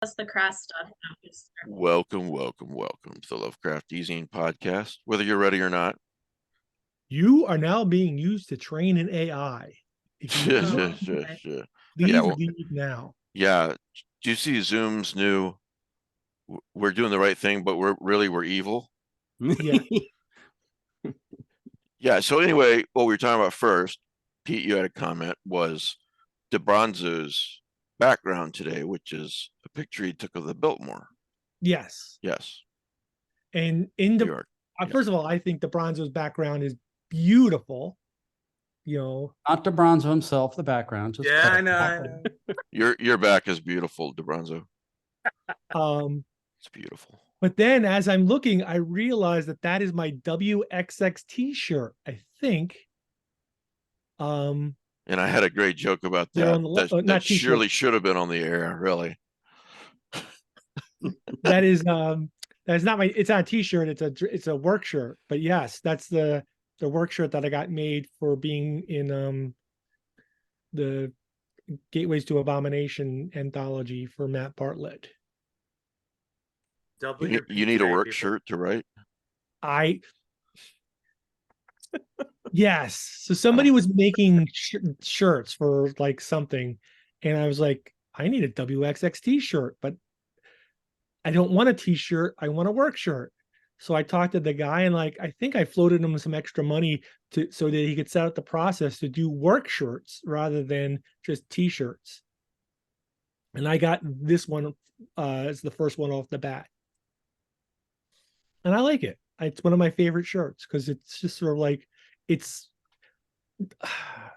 That's the crust on Welcome to the Lovecraft Easing podcast. Whether you're ready or not, you are now being used to train an AI. sure. Please Yeah, leave now. Yeah. Do you see Zoom's new? We're doing the right thing, but we're evil. Yeah. Yeah. So anyway, what we were talking about first, Pete, you had a comment, was DeBronzo's background today, which is a picture he took of the Biltmore. Yes. Yes. And in the first of all, I think DeBronzo's background is beautiful. You know, not DeBronzo himself, the background. Just I know. Your back is beautiful, DeBronzo. It's beautiful. But then, as I'm looking, I realize that is my WXXT shirt. I think. And I had a great joke about that. That surely should have been on the air. Really. That is that's not my. It's not a T-shirt. It's a work shirt. But yes, that's the work shirt that I got made for being in the Gateways to Abomination anthology for Matt Bartlett. You need a work shirt to write? Yes. So somebody was making shirts for like something, and I was like, I need a WXXT shirt, but I don't want a T-shirt. I want a work shirt. So I talked to the guy, and I think I floated him some extra money so that he could set up the process to do work shirts rather than just T-shirts. And I got this one as the first one off the bat. And I like it. It's one of my favorite shirts because it's just sort of like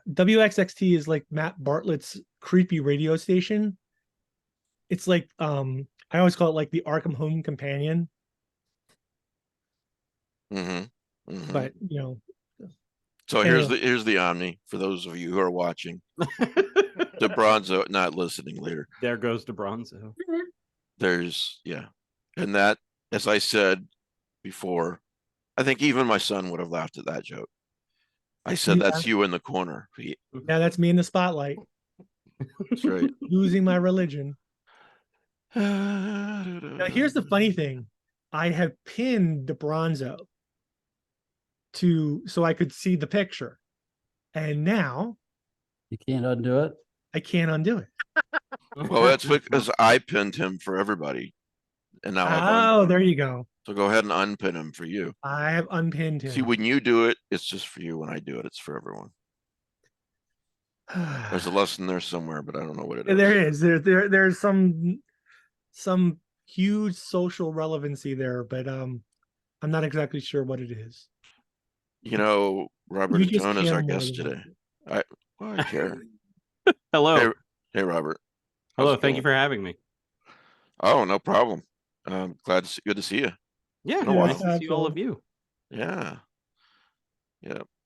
WXXT is like Matt Bartlett's creepy radio station. It's like I always call it like the Arkham Home Companion. But So here's the Omni for those of you who are watching. DeBronzo not listening later. There goes DeBronzo. And that, as I said before, I think even my son would have laughed at that joke. I said that's you in the corner. Yeah, that's me in the spotlight. That's right. Losing my religion. Now here's the funny thing. I have pinned DeBronzo so I could see the picture. And now you can't undo it. I can't undo it. Well, that's because I pinned him for everybody. And now there you go. So go ahead and unpin him for you. I have unpinned him. See, when you do it, it's just for you. When I do it, it's for everyone. There's a lesson there somewhere, but I don't know what it is. There is. There's some huge social relevancy there, but I'm not exactly sure what it is. Robert Ottone is our guest today. I care. Hello. Hey, Robert. Hello. Thank you for having me. Oh, no problem. Good to see you. Yeah, nice to see all of you. Yeah.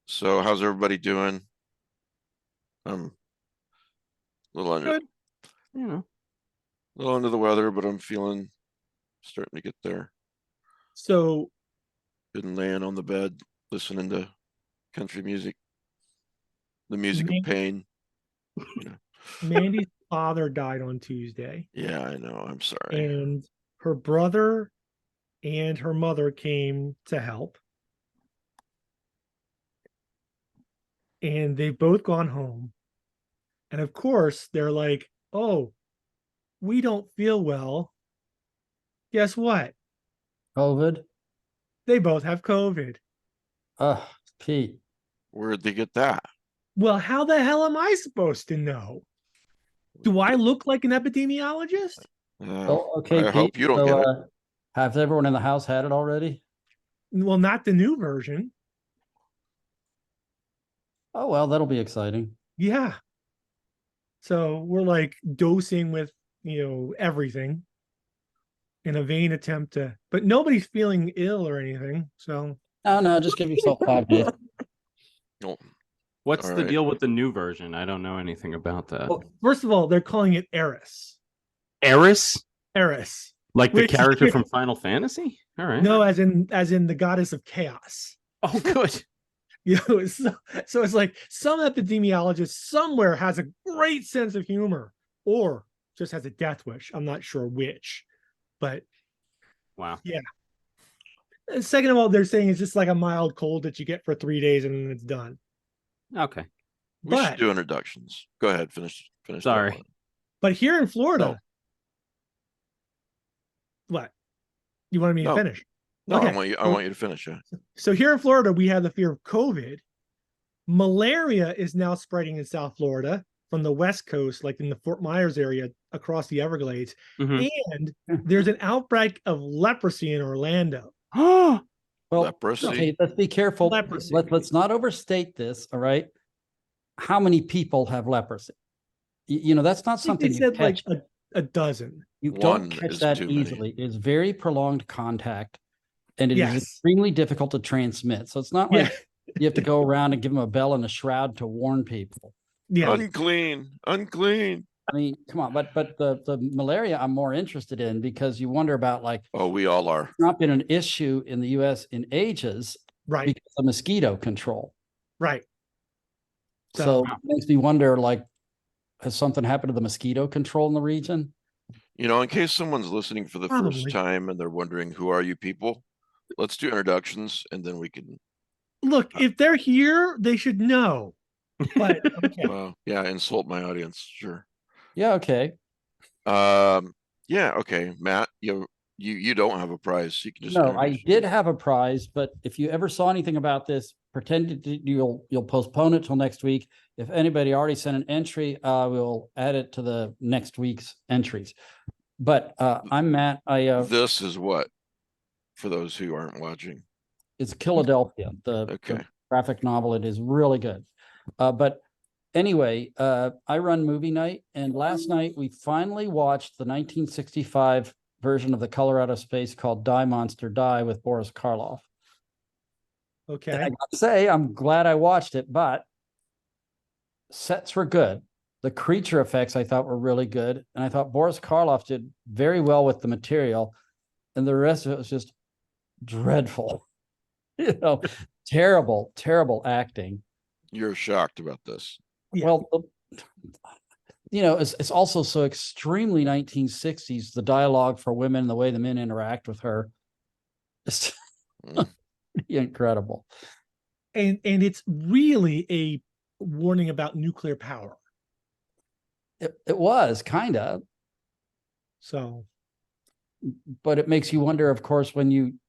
So how's everybody doing? A little under little under the weather, but I'm starting to get there. So been laying on the bed listening to country music, the music of pain. Mandy's father died on Tuesday. Yeah, I know. I'm sorry. And her brother and her mother came to help. And they've both gone home. And of course, they're like, oh, we don't feel well. Guess what? COVID? They both have COVID. Pete. Where'd they get that? Well, how the hell am I supposed to know? Do I look like an epidemiologist? Okay, I hope you don't get it. Has everyone in the house had it already? Well, not the new version. Oh, well, that'll be exciting. Yeah. So we're like dosing with, everything in a vain attempt but nobody's feeling ill or anything. So. No, just give yourself 5 days. What's the deal with the new version? I don't know anything about that. Well, first of all, they're calling it Eris. Eris? Eris. Like the character from Final Fantasy? All right. No, as in the goddess of chaos. Oh, good. So it's like some epidemiologist somewhere has a great sense of humor, or just has a death wish. I'm not sure which, but Wow. yeah. And second of all, they're saying it's just like a mild cold that you get for 3 days and then it's done. Okay. We should But do introductions. Go ahead, finish. that Sorry. one. but here in Florida, No. what? You wanted me to No. finish? No, Okay. I want you to finish. Yeah. So here in Florida, we have the fear of COVID. Malaria is now spreading in South Florida from the West Coast, like in the Fort Myers area across the Everglades. Mhm. And there's an outbreak of leprosy in Orlando. Well, Leprosy. okay, let's be careful. Leprosy. Let's not overstate this. All right. How many people have leprosy? You know, that's not I think something they you said catch. like a dozen. You One don't catch is that too many. easily. It's very prolonged contact, and it is Yes. extremely difficult to transmit. So it's not Yeah. like you have to go around and give them a bell and a shroud to warn people. Yeah. Unclean. I mean, come on, but the malaria I'm more interested in, because you wonder about, like, Oh, we all are. it's not been an issue in the U.S. in ages Right. because of mosquito control. Right. So it makes me wonder, like, has something happened to the mosquito control in the region? You know, in case someone's listening for the first Probably. time and they're wondering, who are you people? Let's do introductions and then we can, Look, if they're here, they should know. But okay. well, yeah, insult my audience. Sure. Yeah, okay. Yeah, okay. Matt, you don't have a prize. So you can just No, I introduce did yourself. have a prize, but if you ever saw anything about this, pretend you'll postpone it till next week. If anybody already sent an entry, we'll add it to the next week's entries. But I'm Matt. This is what, for those who aren't watching. It's Philadelphia, the Okay. graphic novel. It is really good. But anyway, I run movie night, and last night we finally watched the 1965 version of The Color Out of Space called Die Monster Die with Boris Karloff. And I Okay. gotta say, I'm glad I watched it, but sets were good. The creature effects I thought were really good, and I thought Boris Karloff did very well with the material, and the rest of it was just dreadful. You know, terrible, terrible acting. You're shocked about this. Yeah. Well, you know, it's also so extremely 1960s, the dialogue for women, the way the men interact with her. It's Mm. incredible. And it's really a warning about nuclear power. It was kind of, So but it makes you wonder, of course, when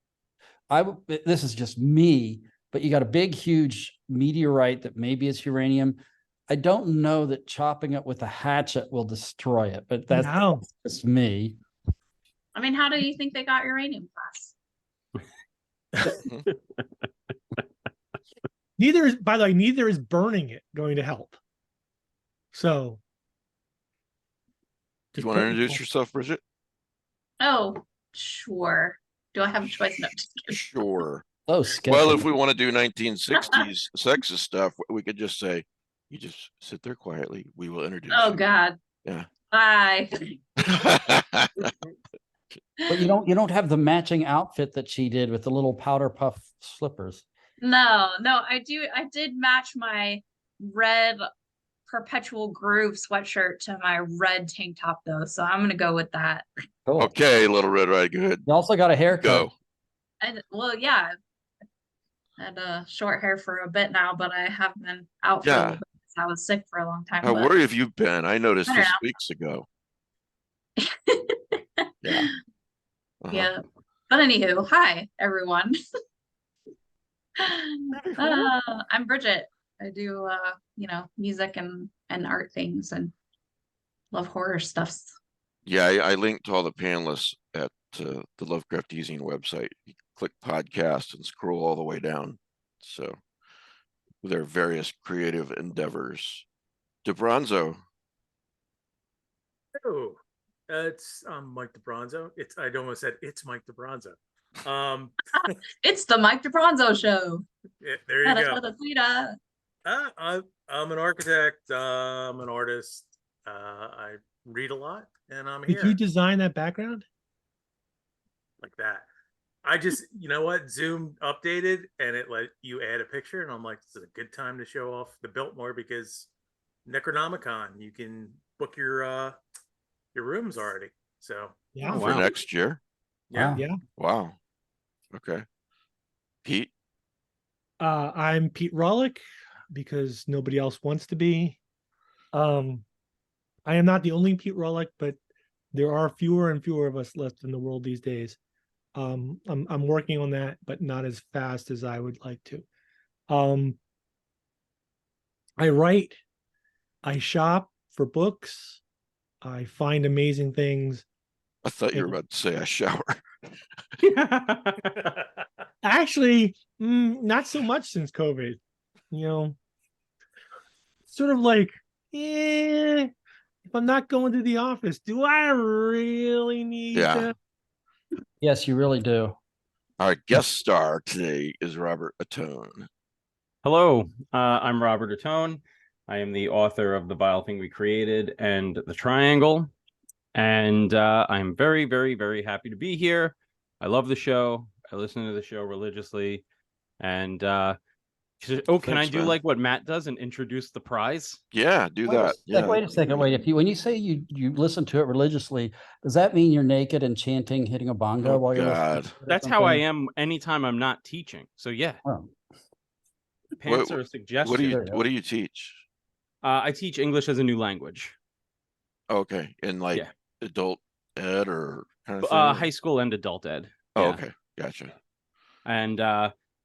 this is just me, but you got a big, huge meteorite that maybe it's uranium. I don't know that chopping it with a hatchet will destroy it, but that's no. just me. I mean, how do you think they got uranium class? Neither is, by the way, neither is burning it going to help. So You want to introduce yourself, Bridget? Oh, sure. Do I have a choice? No, just kidding. Sure. Oh, Well, sketchy. if we want to do 1960s sexist stuff, we could just say, you just sit there quietly. We will introduce Oh you. God. Yeah. Bye. But you don't have the matching outfit that she did with the little powder puff slippers. No, I did match my red Perpetual Groove sweatshirt to my red tank top though, so I'm gonna go with that. Cool. Okay, Little Red Riding Hood. You also got a haircut. Go. And well, yeah, I've had short hair for a bit now, but I have been out for a Yeah. little bit because I was sick for a long time. How but- where have you been? I noticed I don't this know. weeks ago. Yeah. Uh-huh. Yeah. But anywho, hi everyone. I'm Bridget. I do music and art things and love horror stuffs. Yeah, I linked to all the panelists at the Lovecraft Easing website. You click podcast and scroll all the way down. So their various creative endeavors. DeBronzo. Oh, it's Mike DeBronzo. I almost said it's Mike DeBronzo. It's the Mike DeBronzo show. Yeah, there you go. Da-da-da-da-da. I'm an architect. I'm an artist. I read a lot, and I'm Did here you design that background? like that. I just, you know what, Zoom updated, and it let you add a picture, and I'm like, this is a good time to show off the Biltmore because Necronomicon. You can book your your rooms already. So Yeah. Oh, For wow. next year. yeah. Wow. Yeah. Wow. Okay. Pete. I'm Pete Rollick because nobody else wants to be. I am not the only Pete Rollick, but there are fewer and fewer of us left in the world these days. I'm working on that, but not as fast as I would like to. I write, I shop for books, I find amazing things. I thought you were And about to say I shower. actually, not so much since COVID. You know, sort of like, if I'm not going to the office, do I really need Yeah. to? Yes, you really do. Our guest star today is Robert Ottone. Hello, I'm Robert Ottone. I am the author of The Vile Thing We Created and The Triangle. And I'm very, very, very happy to be here. I love the show. I listen to the show religiously. And can I Thanks, do man. like what Matt does and introduce the prize? Yeah, do Wait a that. sec, Yeah. wait a second. Wait, if you when you say you listen to it religiously, does that mean you're naked and chanting, hitting a bongo Oh, while you're listening? God. to it or That's how I something? am anytime I'm not teaching. So yeah, Oh, pants What, are a suggestion. what do you teach? I teach English as a new language. Okay. In like Yeah. adult ed or kind of thing? High school and adult ed. Oh, Yeah. okay. Gotcha. And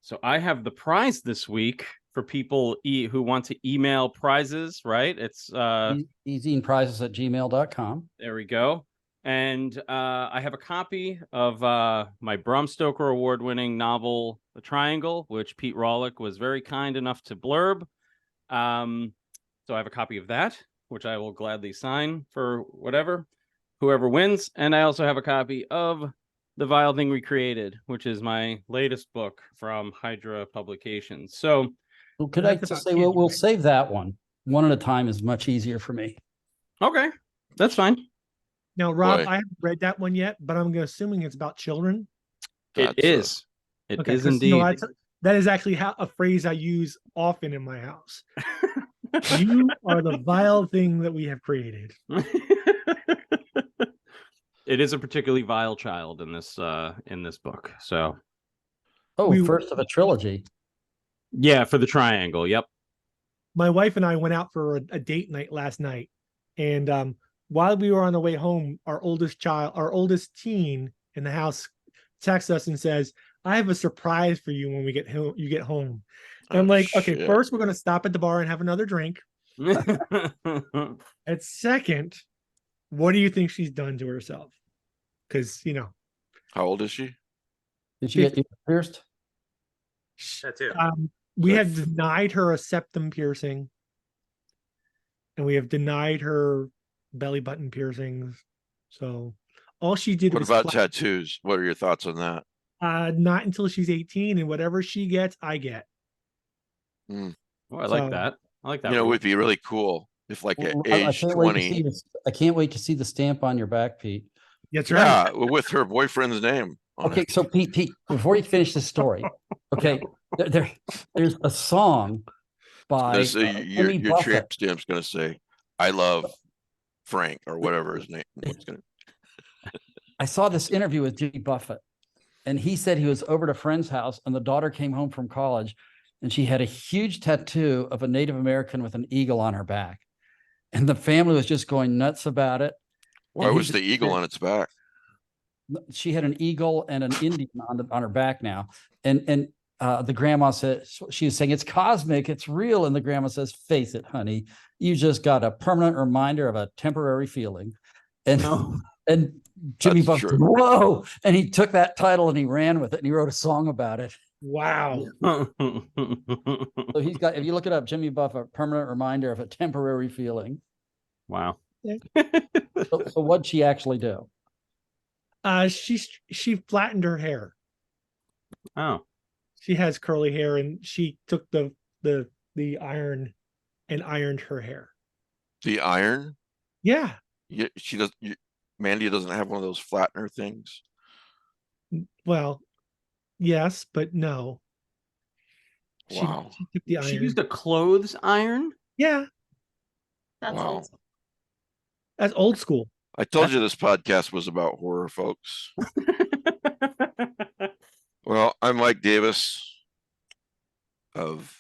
so I have the prize this week for people who want to email prizes, right? It's easyprizes@gmail.com. there we go. And I have a copy of my Bram Stoker award-winning novel, The Triangle, which Pete Rollick was very kind enough to blurb. So I have a copy of that, which I will gladly sign for whoever wins. And I also have a copy of The Vile Thing We Created, which is my latest book from Hydra Publications. So, Well, could I That's just about say kids, we'll right? save that one. One at a time is much easier for me. okay, that's fine. Now, Rob, Boy. I haven't read that one yet, but I'm assuming it's about children. It That's is. It Okay, is 'cause, you know, indeed. that is actually a phrase I use often in my house. You are the vile thing that we have created. It is a particularly vile child in this book. So Oh, We- first of a trilogy. yeah, for the triangle. Yep. My wife and I went out for a date night last night, and while we were on the way home, our oldest teen in the house, texts us and says, "I have a surprise for you when we get home. You get home." And I'm Oh, like, "Okay, shit. first we're gonna stop at the bar and have another drink. And second, what do you think she's done to herself?" Because How old is she? Did you get yours pierced? That too. we So- have denied her a septum piercing, and we have denied her belly button piercings. So all she did What was about tattoos? What are your thoughts on that? not until she's 18, and whatever she gets, I get. Oh, I like So- that. I like that. You know, it rule. would be really cool if like at Well, I age can't wait to 20. see this. I can't wait to see the stamp on your back, Pete. That's right. Yeah, with her boyfriend's name on Okay, it. so Pete, before you finish the story, okay, there's a song by This, your Jimmy Buffett. tramp stamp's gonna say, "I love Frank" or whatever his name was gonna. I saw this interview with Jimmy Buffett, and he said he was over at a friend's house, and the daughter came home from college, and she had a huge tattoo of a Native American with an eagle on her back, and the family was just going nuts about it. Why And he was the just eagle said- on its back? She had an eagle and an Indian on her back now, and the grandma said, she was saying, "It's cosmic, it's real," and the grandma says, "Face it, honey, you just got a permanent reminder of a temporary feeling." And Oh. and Jimmy That's Buffett, true. whoa, and he took that title and he ran with it, and he wrote a song about it. Wow. So he's got, if you look it up, Jimmy Buffett, permanent reminder of a temporary feeling. Wow. So what'd she actually do? She flattened her hair. Oh. She has curly hair, and she took the iron and ironed her hair. The iron? Yeah. Yeah, she does. Mandy doesn't have one of those flattener things. Well, yes, but no. Wow. She took the iron. She used a clothes iron? Yeah, That's Wow. old. that's old school. I told you this podcast was about horror, folks. Well, I'm Mike Davis of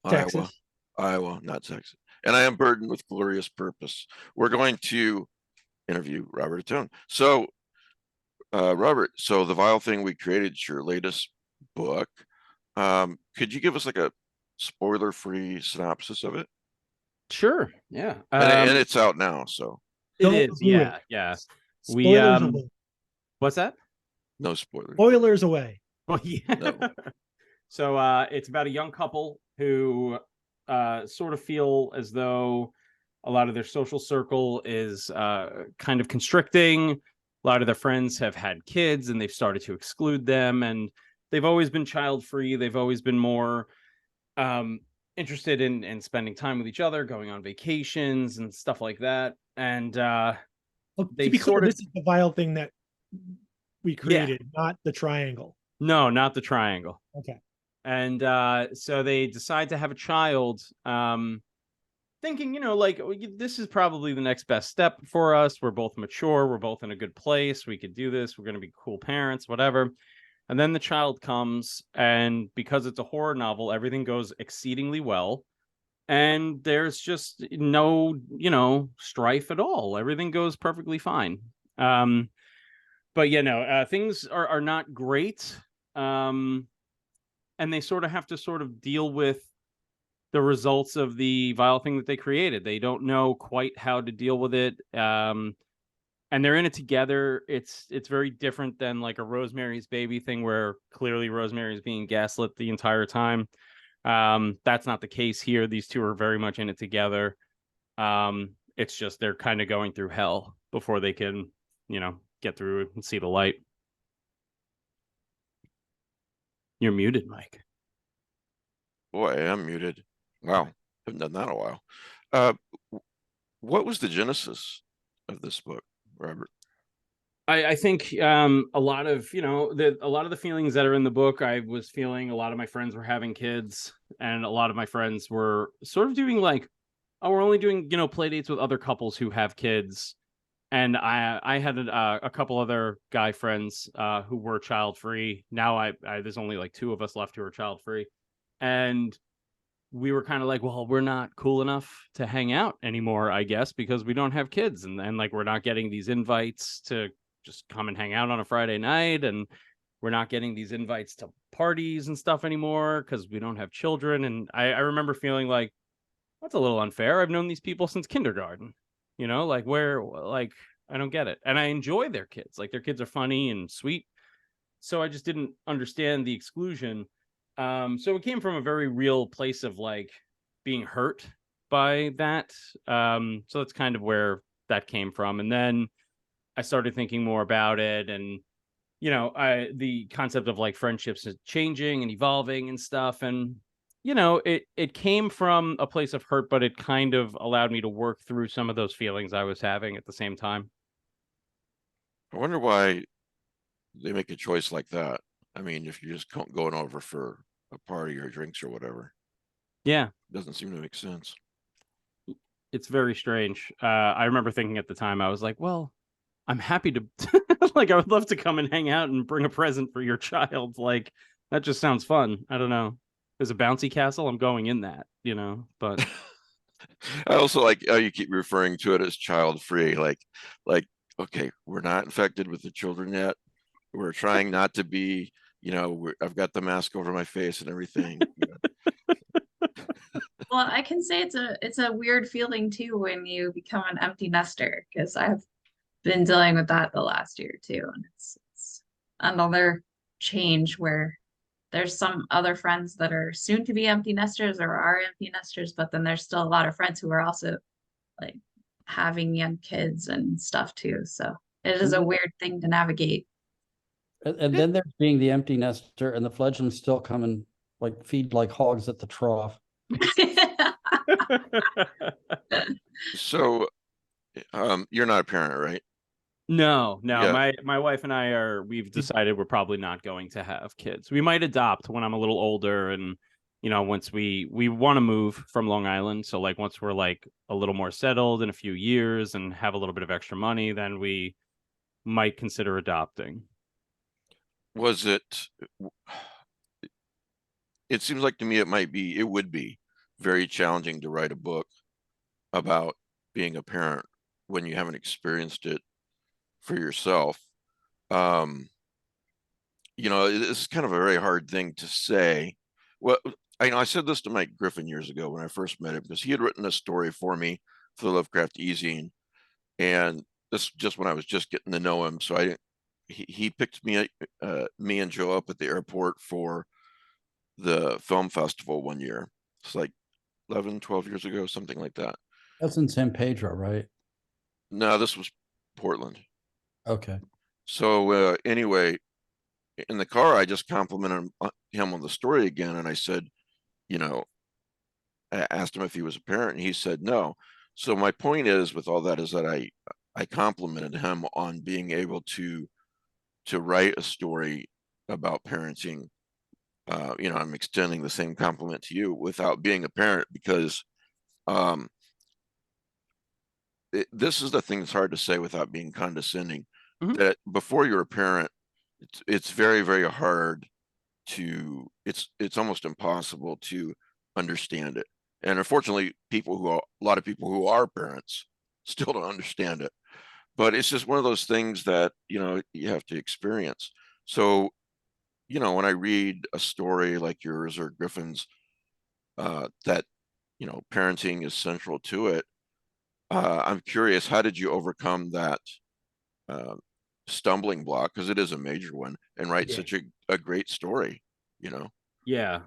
Texas. Iowa, not Texas. And I am burdened with glorious purpose. We're going to interview Robert Ottone. So, Robert, so the Vile Thing We Created is your latest book. Could you give us like a spoiler-free synopsis of it? Sure. Yeah. And it's out now, so It Don't is. do Yeah. it. Yeah. Spoilers away. What's that? no spoilers. Spoilers away. Well, yeah. No. So it's about a young couple who sort of feel as though a lot of their social circle is kind of constricting. A lot of their friends have had kids and they've started to exclude them, and they've always been child free. They've always been more interested in spending time with each other, going on vacations and stuff like that. And Well, they to be clear, sort of- this is the Vile Thing that we created, not the triangle. no, not the triangle. Okay. And so they decide to have a child, thinking, like, this is probably the next best step for us. We're both mature. We're both in a good place. We could do this. We're going to be cool parents, whatever. And then the child comes, and because it's a horror novel, everything goes exceedingly well. And there's just no, strife at all. Everything goes perfectly fine. But things are not great. And they sort of have to sort of deal with the results of the vile thing that they created. They don't know quite how to deal with it. And they're in it together. It's very different than like a Rosemary's Baby thing where clearly Rosemary is being gaslit the entire time. That's not the case here. These two are very much in it together. It's just they're kind of going through hell before they can, get through it and see the light. You're muted, Mike. Boy, I am muted. Wow, haven't done that in a while. What was the genesis of this book, Robert? I think a lot of a lot of the feelings that are in the book, I was feeling. A lot of my friends were having kids, and a lot of my friends were sort of doing like, oh, we're only doing play dates with other couples who have kids. And I had a couple other guy friends who were child free. Now I there's only like two of us left who are child free, and we were kind of like, well, we're not cool enough to hang out anymore, I guess, because we don't have kids, and like we're not getting these invites to just come and hang out on a Friday night, and we're not getting these invites to parties and stuff anymore because we don't have children. And I remember feeling like that's a little unfair. I've known these people since kindergarten, like I don't get it. And I enjoy their kids. Like their kids are funny and sweet. So I just didn't understand the exclusion. So it came from a very real place of like being hurt by that. So that's kind of where that came from. And then I started thinking more about it, and the concept of like friendships is changing and evolving and stuff. And it came from a place of hurt, but it kind of allowed me to work through some of those feelings I was having at the same time. I wonder why they make a choice like that. I mean, if you're just going over for a party or drinks or whatever, Yeah, it doesn't seem to make sense. it's very strange. I remember thinking at the time, I was like, well, I'm happy to like, I would love to come and hang out and bring a present for your child. Like, that just sounds fun. I don't know. There's a bouncy castle. I'm going in that, but I also like how you keep referring to it as child free. Like, okay, we're not infected with the children yet. We're trying not to be, I've got the mask over my face and everything. Well, I can say it's a weird feeling too when you become an empty nester, because I've been dealing with that the last year too, and it's another change where there's some other friends that are soon to be empty nesters or are empty nesters, but then there's still a lot of friends who are also like having young kids and stuff too. So it is a weird thing to navigate. And then there's being the empty nester and the fledglings still come and like feed like hogs at the trough. So, you're not a parent, right? No. Yeah. My wife and I we've decided we're probably not going to have kids. We might adopt when I'm a little older and you know, once we want to move from Long Island. So like once we're like a little more settled in a few years and have a little bit of extra money, then we might consider adopting. Was it, it seems like to me it would be very challenging to write a book about being a parent when you haven't experienced it for yourself. You know, this is kind of a very hard thing to say. Well, I know I said this to Mike Griffin years ago when I first met him, because he had written a story for me for the Lovecraft e-zine, and this just when I was just getting to know him. So he picked me and Joe up at the airport for the film festival one year. It's like 11, 12 years ago, something like that. That's in San Pedro, right? No, this was Portland. Okay. So anyway, in the car, I just complimented him on the story again, and I said, you know, I asked him if he was a parent, and he said no. So my point is, with all that, is that I complimented him on being able to write a story about parenting. You know, I'm extending the same compliment to you without being a parent, because this is the thing that's hard to say without being condescending. Mhm. That before you're a parent, it's very, very hard to, it's almost impossible to understand it. And unfortunately, a lot of people who are parents still don't understand it. But it's just one of those things that, you know, you have to experience. So, you know, when I read a story like yours or Griffin's, that, you know, parenting is central to it, I'm curious, how did you overcome that stumbling block, because it is a major one, and write Yeah. such a great story, you know? Yeah.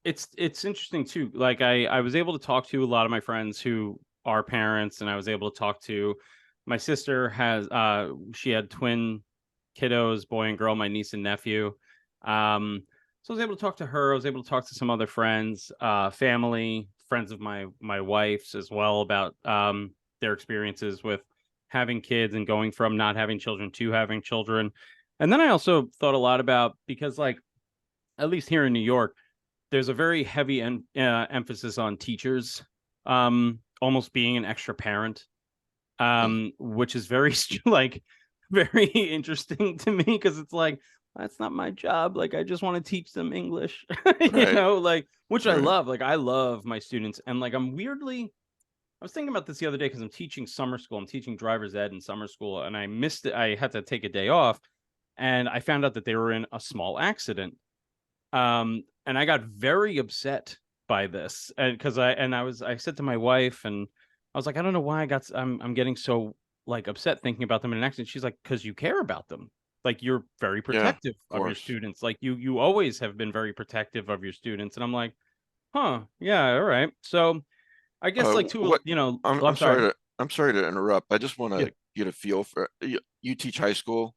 It's interesting too. Like I was able to talk to a lot of my friends who are parents, and I was able to talk to my sister she had twin kiddos, boy and girl, my niece and nephew. So I was able to talk to her. I was able to talk to some other friends, family, friends of my wife's as well, about their experiences with having kids and going from not having children to having children. And then I also thought a lot about, because like at least here in New York, there's a very heavy emphasis on teachers, almost being an extra parent, which is very like very interesting to me, because it's like, that's not my job. Like I just want to teach them English, you Right. know, like, which I Right. love. Like I love my students, and like I was thinking about this the other day because I'm teaching summer school. I'm teaching driver's ed in summer school, and I missed it. I had to take a day off, and I found out that they were in a small accident. And I got very upset by this, and because I said to my wife, and I was like, I don't know why I'm getting so like upset thinking about them in an accident. She's like, because you care about them. Like you're very Yeah, protective of of your course. students. Like you always have been very protective of your students. And I'm like, huh, yeah, all right. So I guess like What, you know, I'm, I'm sorry. I'm sorry to interrupt. I just want Yeah. to get a feel for, you teach high school?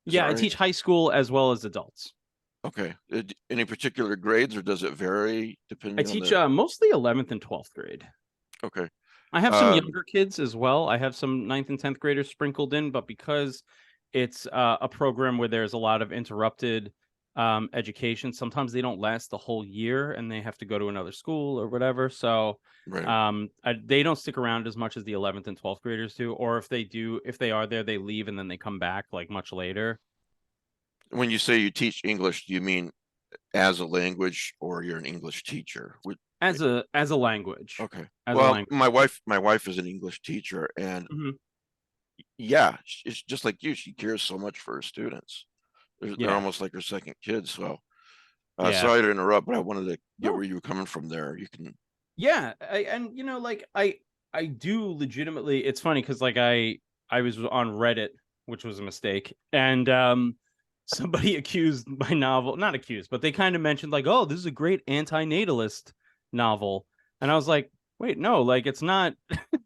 Is Yeah, that I right? teach high school as well as adults. Okay. Any particular grades, or does it vary I depending on teach the, mostly 11th and 12th grade. okay. I have some Um, younger kids as well. I have some 9th and 10th graders sprinkled in, but because it's a program where there's a lot of interrupted education, sometimes they don't last the whole year and they have to go to another school or whatever. So right. they don't stick around as much as the 11th and 12th graders do. Or if they do, if they are there, they leave and then they come back like much later. When you say you teach English, do you mean as a language, or you're an English teacher? As a language. Okay. As a Well, language. my wife is an English teacher, and Mhm. yeah, it's just like you. She cares so much for her students. They're Yeah. almost like her second kids. So, Yeah. sorry to interrupt, but I wanted to get No. where you were coming from there. You can, Yeah, and you know, like I do legitimately. It's funny because like I was on Reddit, which was a mistake, and somebody accused my novel, not accused, but they kind of mentioned like, oh, this is a great anti-natalist novel, and I was like, wait, no, like it's not,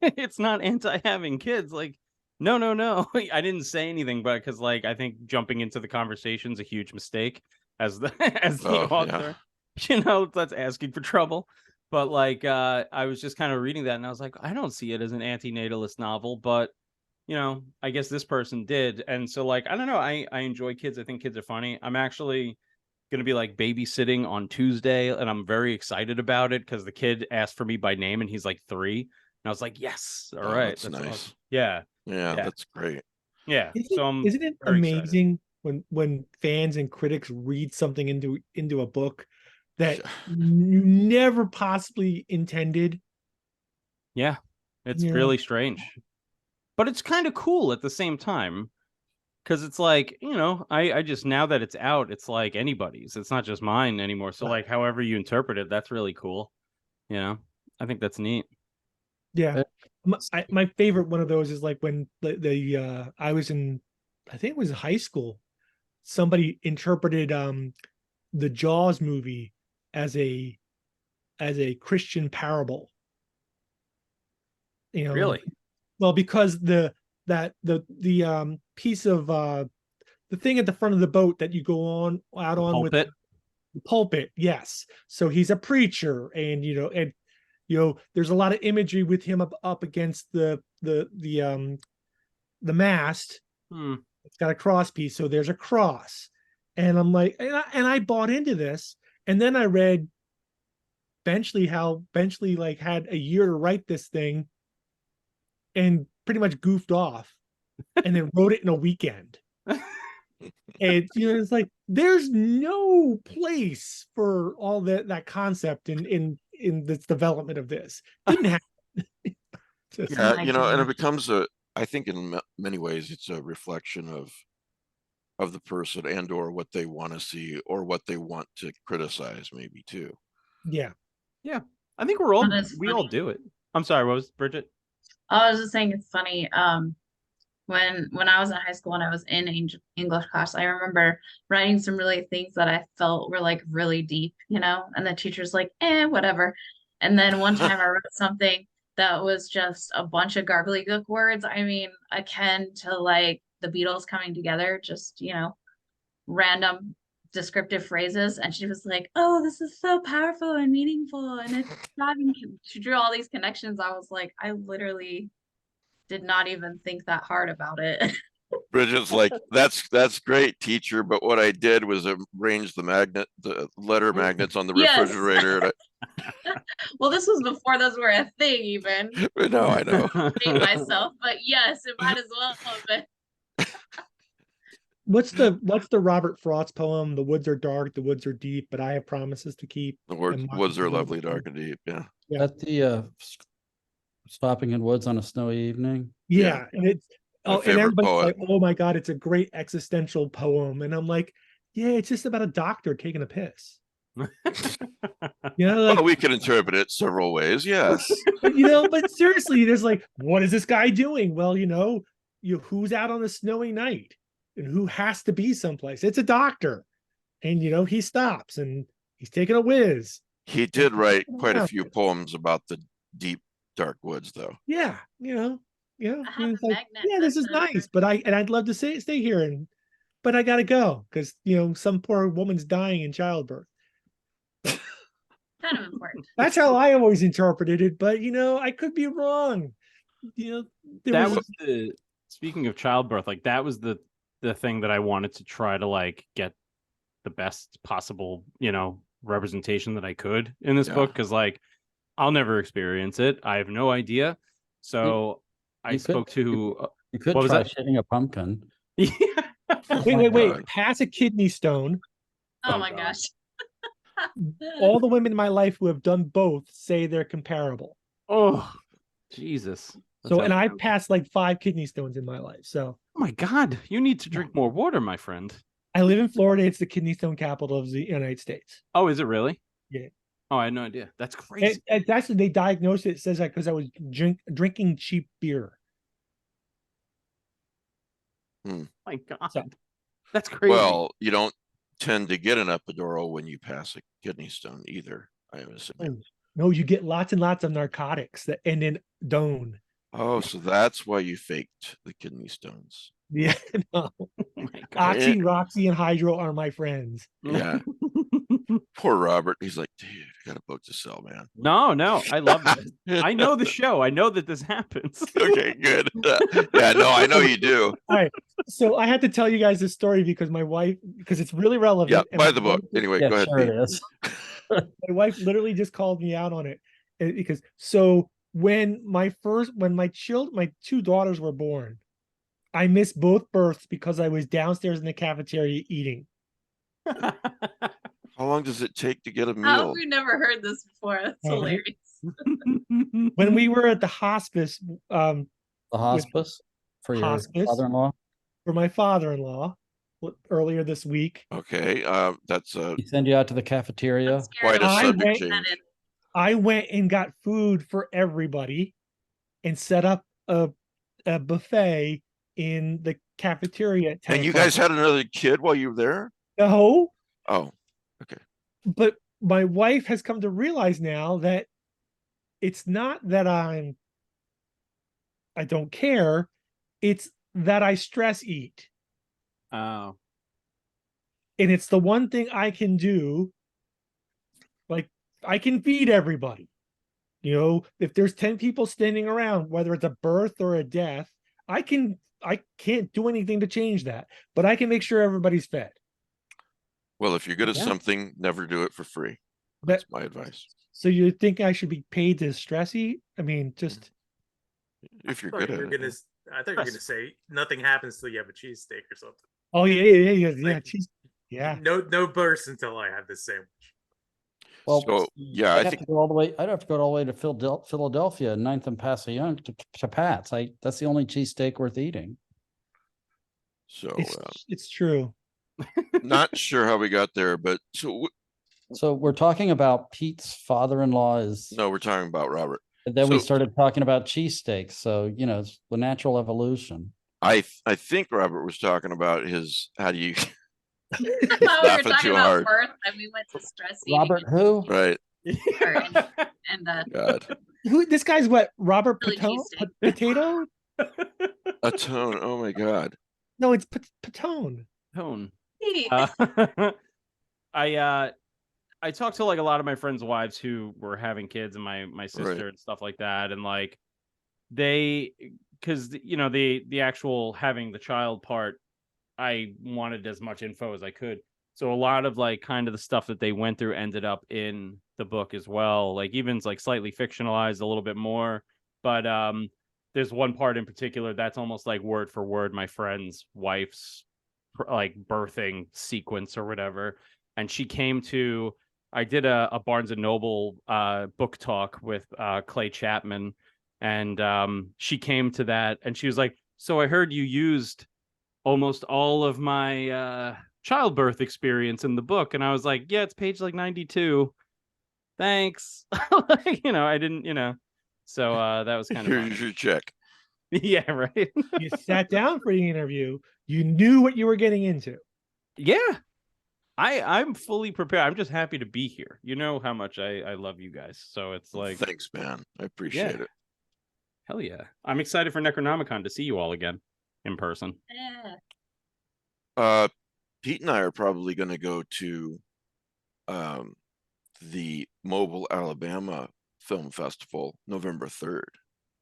it's not anti-having kids, like. No, no, no. I didn't say anything, but because like I think jumping into the conversation's a huge mistake as the as the oh yeah, author. You know, that's asking for trouble. But like I was just kind of reading that and I was like, I don't see it as an anti-natalist novel, but you know, I guess this person did. And so like I don't know, I enjoy kids. I think kids are funny. I'm actually gonna be like babysitting on Tuesday, and I'm very excited about it because the kid asked for me by name, and he's like 3, and I was like, yes, all Oh, right, that's nice. awesome. Yeah, Yeah, Yeah. that's great. yeah. So I'm Isn't it very excited. amazing when fans and critics read something into a book that you never possibly intended? Yeah, it's Yeah. really strange, but it's kind of cool at the same time because it's like, I just, now that it's out, it's like anybody's. It's not just mine anymore. So like, however you interpret it, that's really cool. I think that's neat. Yeah. My favorite one of those is like when I was in, I think it was high school. Somebody interpreted the Jaws movie as a Christian parable. Really? Well, because the piece of the thing at the front of the boat that you go on out on with Pulpit. the pulpit, yes. So he's a preacher, and there's a lot of imagery with him up against the mast. It's got a cross piece, so there's a cross, and I'm like, and I bought into this, and then I read how Benchley like had a year to write this thing, and pretty much goofed off, and then wrote it in a weekend. And it's like there's no place for all that concept in this development of this. Didn't happen. Yeah, and it becomes I think in many ways it's a reflection of the person and or what they want to see or what they want to criticize maybe too. Yeah. I think we all do it. I'm sorry, what was Bridget? I was just saying it's funny. When I was in high school and I was in English class, I remember writing some really things that I felt were like really deep, and the teacher's like, whatever. And then one time I wrote something that was just a bunch of gobbledygook words. I mean, akin to like the Beatles coming together, just, random descriptive phrases. And she was like, oh, this is so powerful and meaningful. And it's driving. She drew all these connections. I was like, I literally did not even think that hard about it. Bridget's like, that's great, teacher, but what I did was arrange the letter magnets on the refrigerator. Well, this was before those were a thing even. No, I know. Hate myself, but yes, it might as well have been. What's the Robert Frost poem? The woods are dark, the woods are deep, but I have promises to keep. The woods are lovely, dark and deep. Yeah. At the stopping in woods on a snowy evening. Yeah. And it's and everybody's poet. like, oh my God, it's a great existential poem. And I'm like, yeah, it's just about a doctor taking a piss. Well, we can interpret it several ways, yes. But seriously, there's like, what is this guy doing? Well, who's out on a snowy night and who has to be someplace? It's a doctor. And he stops and he's taking a whiz. He did write quite a few poems about the deep, dark woods, though. Yeah, It's like, this is nice, but I'd love to stay here, but I gotta go because some poor woman's dying in childbirth. Kind of important. That's how I always interpreted it, but I could be wrong. Speaking of childbirth, like that was the thing that I wanted to try to like get the best possible, representation that I could in this book, because like I'll never experience it. I have no idea. So I spoke to you could try shitting a pumpkin. Wait. Pass a kidney stone. Oh my gosh. All the women in my life who have done both say they're comparable. Oh, Jesus. And I've passed like 5 kidney stones in my life. So, oh my God, you need to drink more water, my friend. I live in Florida. It's the kidney stone capital of the United States. Oh, is it really? Yeah. Oh, I had no idea. That's crazy. It's actually, they diagnosed it. It says that because I was drinking cheap beer. My God. That's crazy. Well, you don't tend to get an epidural when you pass a kidney stone either, I would assume. No, you get lots and lots of narcotics that end in done. Oh, so that's why you faked the kidney stones. Yeah, no. Oh my God. Oxy, Roxy, and Hydro are my friends. Yeah. Poor Robert. He's like, dude, I got a boat to sell, man. No, I love it. I know the show. I know that this happens. Okay, good. Yeah, no, I know you do. All right. So I had to tell you guys this story because my wife, because it's really relevant. Yeah, and buy my the book. wife- Anyway, Yeah, go ahead, sure Pete. it is. My wife literally just called me out on it because so when my two daughters were born, I missed both births because I was downstairs in the cafeteria eating. How long does it take to get a How have meal? we never heard this before? That's Oh, right. hilarious. When we were at the hospice, The hospice for your Hospice. father-in-law. for my father-in-law earlier this week, Okay, that's He send you out to the cafeteria. I'm scared quite a of I subject went- change. I went and got food for everybody and set up a buffet in the cafeteria at 10 And you o'clock. guys had another kid while you were there? No, Oh, but my wife has come to realize now that it's not that I don't care, it's that I stress eat. Oh, And it's the one thing I can do. Like, I can feed everybody. You know, if there's 10 people standing around, whether it's a birth or a death, I can't do anything to change that, but I can make sure everybody's fed. well, if you're good at Yeah. something, never do it for free. That- That's my advice. So you think I should be paid to stress eat? I mean, just If you're I thought good you at were it. gonna. I thought you were gonna say nothing happens till you have a cheesesteak or something. oh yeah. Like- Geez. Yeah. No burst until I have this sandwich. Well, So, yeah, I I'd have think to go all the way. I'd have to go all the way to Philadelphia, 9th and Passyunk to Pat's. That's the only cheesesteak worth eating. so. It's true. Not sure how we got there, but so So we're talking about Pete's father-in-law is, no, we're talking about Robert. and then we so- started talking about cheesesteaks. So, it's the natural evolution. I think Robert was talking about his. How do you? I thought we were laughing talking too about hard. birth and we went to stress eating. Robert who? Right. And God. Who this guy's what? Robert Philly Patone? cheesesteak. Potato? Ottone. Oh my God. No, it's Patone. tone. Hey, I talked to like a lot of my friends' wives who were having kids and my sister and stuff like that, and like because the actual having the child part, I wanted as much info as I could. So a lot of like kind of the stuff that they went through ended up in the book as well. Like even like slightly fictionalized a little bit more. But there's one part in particular that's almost like word for word my friend's wife's like birthing sequence or whatever. And she came to, I did a Barnes and Noble book talk with Clay Chapman, and she came to that and she was like, so I heard you used almost all of my childbirth experience in the book. And I was like, yeah, it's page like 92. Thanks. I didn't, so that was kind of fun. Here's your check. Yeah, right. You sat down for the interview. You knew what you were getting into. Yeah. I'm fully prepared. I'm just happy to be here. You know how much I love you guys. So it's like, Thanks, man. I appreciate Yeah. it. hell yeah. I'm excited for Necronomicon to see you all again in person. yeah. Pete and I are probably going to go to the Mobile, Alabama Film Festival November 3rd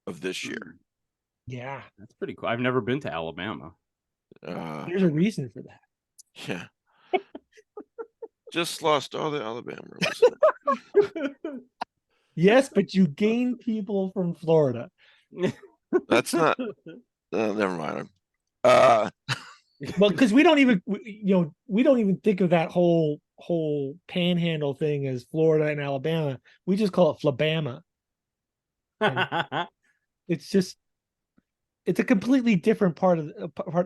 of this year. Yeah. That's pretty cool. I've never been to Alabama. There's a reason for that. Yeah. Just lost all the Alabama listeners. Yes, but you gain people from Florida. That's not. Never mind. Well, because we don't even we don't even think of that whole panhandle thing as Florida and Alabama. We just call it Flabama. It's just it's a completely different part of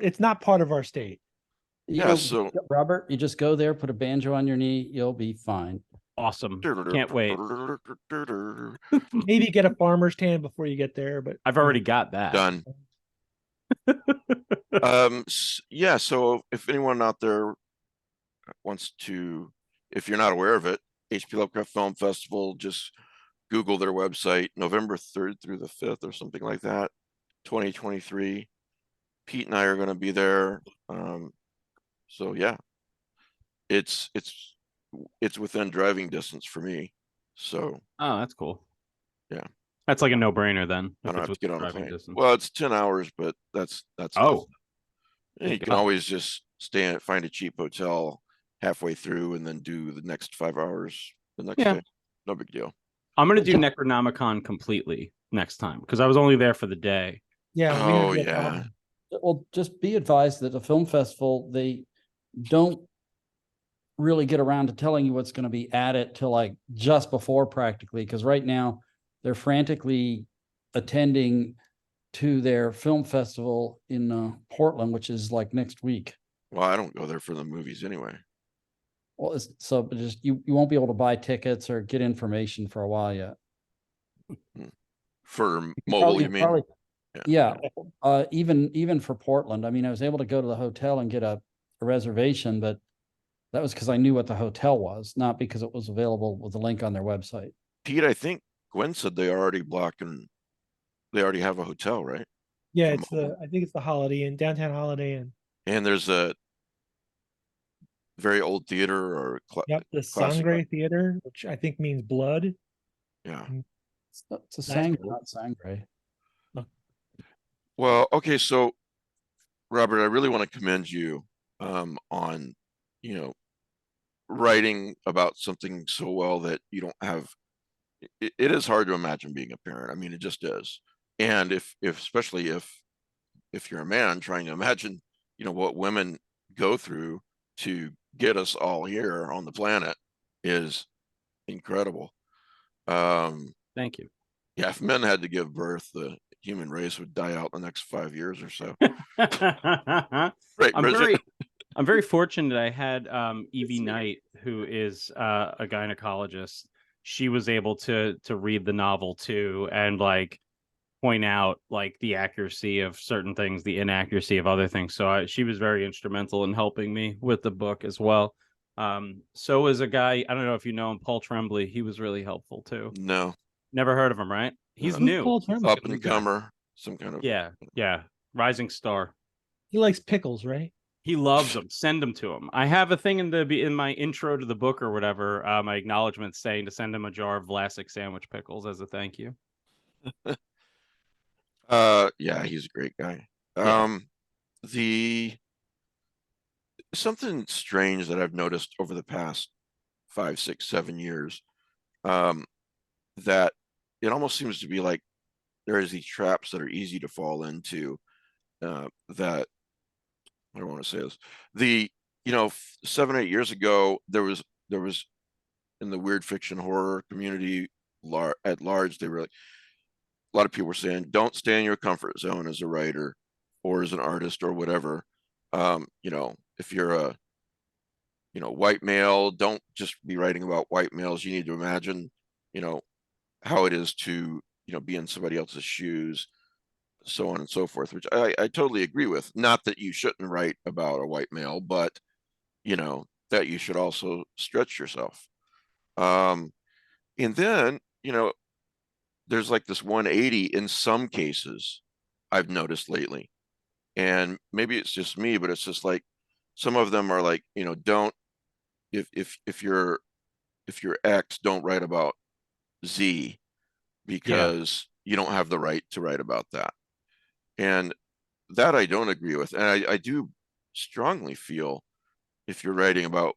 it's not part of our state. Yeah, so- Robert, you just go there, put a banjo on your knee, you'll be fine. Awesome. Can't wait. Maybe get a farmer's tan before you get there, but I've already got that. Done. Yeah, so if anyone out there wants to, if you're not aware of it, HP Lovecraft Film Festival, just Google their website, November 3rd through the 5th or something like that, 2023. Pete and I are going to be there. So yeah, it's within driving distance for me. So Oh, that's cool. Yeah. That's like a no-brainer then. I If don't it's have to within get on a driving plane. distance. Well, it's 10 hours, but that's Oh, nothing. And good you can God. always just find a cheap hotel halfway through and then do the next 5 hours the next Yeah. day. No big deal. I'm gonna do Necronomicon completely next time because I was only there for the day. Yeah. Oh yeah. Well, just be advised that the film festival, they don't really get around to telling you what's going to be at it till like just before practically, because right now they're frantically attending to their film festival in Portland, which is like next week. Well, I don't go there for the movies anyway. Well, so just you won't be able to buy tickets or get information for a while yet. For mobile, you mean? Yeah. Even for Portland. I mean, I was able to go to the hotel and get a reservation, but that was because I knew what the hotel was, not because it was available with a link on their website. Pete, I think Gwen said they already have a hotel, right? Yeah, For I think it's the Holiday Inn, downtown Holiday Inn. And there's a very old theater or Yep, the classic. Sangre Theater, which I think means blood. Yeah. It's a sangre, not sangre. Well, okay, so Robert, I really want to commend you on, writing about something so well that you don't have. It is hard to imagine being a parent. I mean, it just is. And especially if you're a man trying to imagine, what women go through to get us all here on the planet is incredible. Thank you. Yeah, if men had to give birth, the human race would die out in the next 5 years or so. Right, I'm very fortunate. I had Evie Knight, who is a gynecologist. She was able to read the novel too, and like point out like the accuracy of certain things, the inaccuracy of other things. So she was very instrumental in helping me with the book as well. So is a guy, I don't know if you know him, Paul Tremblay. He was really helpful too. No. Never heard of him, right? He's Who's new. Paul Tremblay? Up and comer, some kind of. Yeah. Rising star. He likes pickles, right? He loves them. Send them to him. I have a thing in my intro to the book or whatever, my acknowledgement saying to send him a jar of Vlasic sandwich pickles as a thank you. Yeah, he's a great guy. Yeah. The something strange that I've noticed over the past 5, 6, 7 years, that it almost seems to be like there is these traps that are easy to fall into. That I don't want to say this. 7, 8 years ago, there was in the weird fiction horror community at large, they were like, a lot of people were saying, don't stay in your comfort zone as a writer or as an artist or whatever. If you're a white male, don't just be writing about white males. You need to imagine, how it is to, be in somebody else's shoes, so on and so forth, which I totally agree with. Not that you shouldn't write about a white male, but that you should also stretch yourself. And then, there's like this 180 in some cases I've noticed lately. And maybe it's just me, but it's just like some of them are like, don't if you're X, don't write about Z because you don't have the right to write about that. And that I don't agree with. And I do strongly feel if you're writing about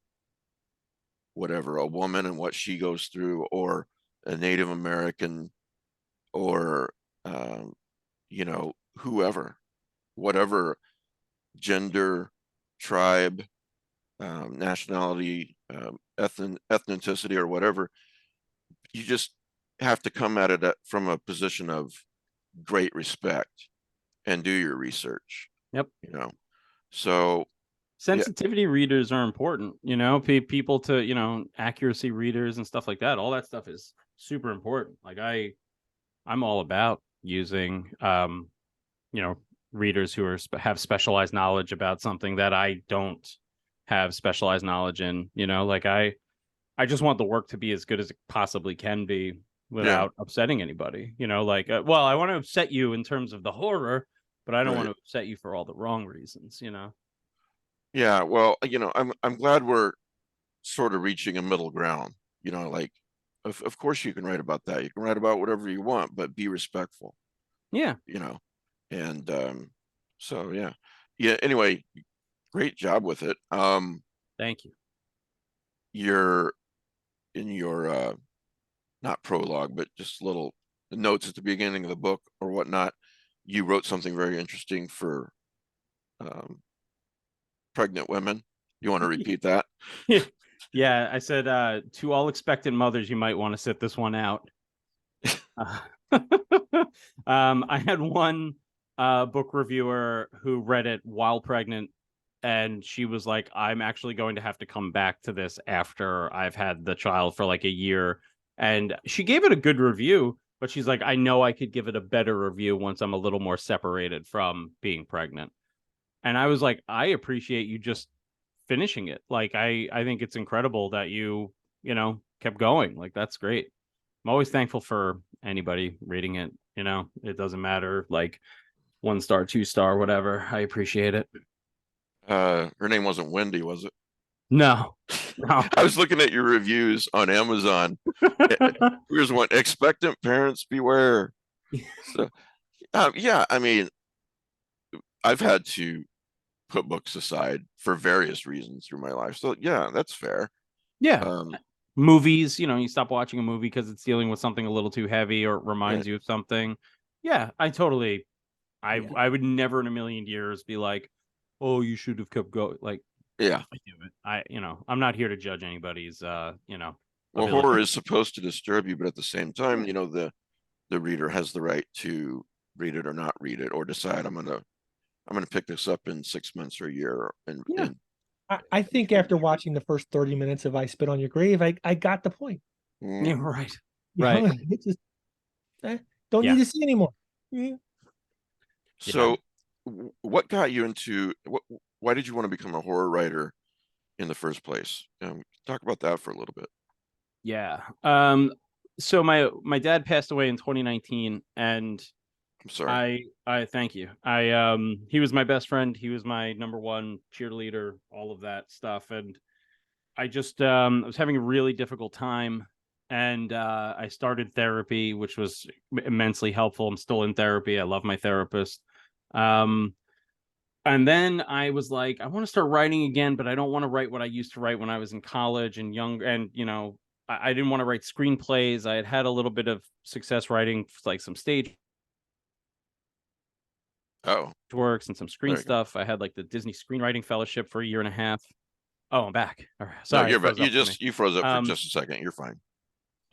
whatever, a woman and what she goes through, or a Native American, or whoever, whatever gender, tribe, nationality, ethnicity, or whatever, you just have to come at it from a position of great respect and do your research. Yep. So sensitivity readers are important, people to, accuracy readers and stuff like that. All that stuff is super important. Like I'm all about using, readers who have specialized knowledge about something that I don't have specialized knowledge in, like I just want the work to be as good as it possibly can be without upsetting anybody, well, I want to upset you in terms of the horror, but I don't want to upset you for all the wrong reasons, Yeah, well, I'm glad we're sort of reaching a middle ground, like of course you can write about that. You can write about whatever you want, but be respectful, Yeah. you know. And so yeah. Anyway, great job with it. Thank you. You're in your not prologue, but just little notes at the beginning of the book or whatnot. You wrote something very interesting for pregnant women. You want to repeat that? Yeah, I said to all expectant mothers, you might want to sit this one out. Uh, I had one book reviewer who read it while pregnant, and she was like, I'm actually going to have to come back to this after I've had the child for like a year. And she gave it a good review, but she's like, I know I could give it a better review once I'm a little more separated from being pregnant. And I was like, I appreciate you just finishing it. Like, I think it's incredible that you kept going. Like, that's great. I'm always thankful for anybody reading it. It doesn't matter, like 1 star, 2 star, whatever. I appreciate it. Her name wasn't Wendy, was it? No. I was looking at your reviews on Amazon. Here's one: expectant parents beware. So, yeah, I mean, I've had to put books aside for various reasons through my life. So yeah, that's fair. Yeah. Movies, you stop watching a movie because it's dealing with something a little too heavy or it reminds you of something. Yeah, I would never in a million years be like, oh, you should have kept going. Like, yeah, I do it. I'm not here to judge anybody's, well, ability. horror is supposed to disturb you, but at the same time, the reader has the right to read it or not read it, or decide I'm gonna pick this up in 6 months or a year. And I think after watching the first 30 minutes of I Spit on Your Grave, I got the point. Yeah, right. You Right. know, it's just, don't need to see anymore. So what got you into why did you want to become a horror writer in the first place? Talk about that for a little bit. Yeah. So my dad passed away in 2019, and I'm sorry. I thank you. He was my best friend. He was my number one cheerleader, all of that stuff. And I just I was having a really difficult time, and I started therapy, which was immensely helpful. I'm still in therapy. I love my therapist. And then I was like, I want to start writing again, but I don't want to write what I used to write when I was in college and young. And I didn't want to write screenplays. I had a little bit of success writing like some stage works and some screen stuff. I had like the Disney Screenwriting Fellowship for a year and a half. Oh, I'm back. All right. Sorry, no, you're back. You froze up for just a second. You're fine.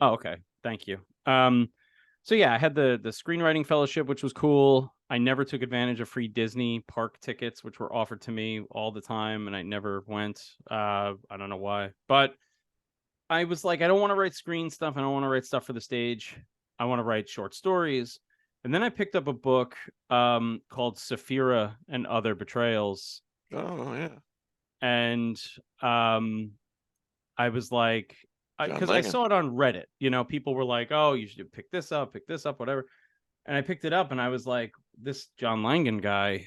Oh, okay. Thank you. So yeah, I had the Screenwriting Fellowship, which was cool. I never took advantage of free Disney park tickets, which were offered to me all the time, and I never went. I don't know why, but I was like, I don't want to write screen stuff. I don't want to write stuff for the stage. I want to write short stories. And then I picked up a book called Saphira and Other Betrayals. Oh yeah. And I was like, because I saw it on Reddit. People were like, oh, you should pick this up, whatever. And I picked it up and I was like, this John Langan guy,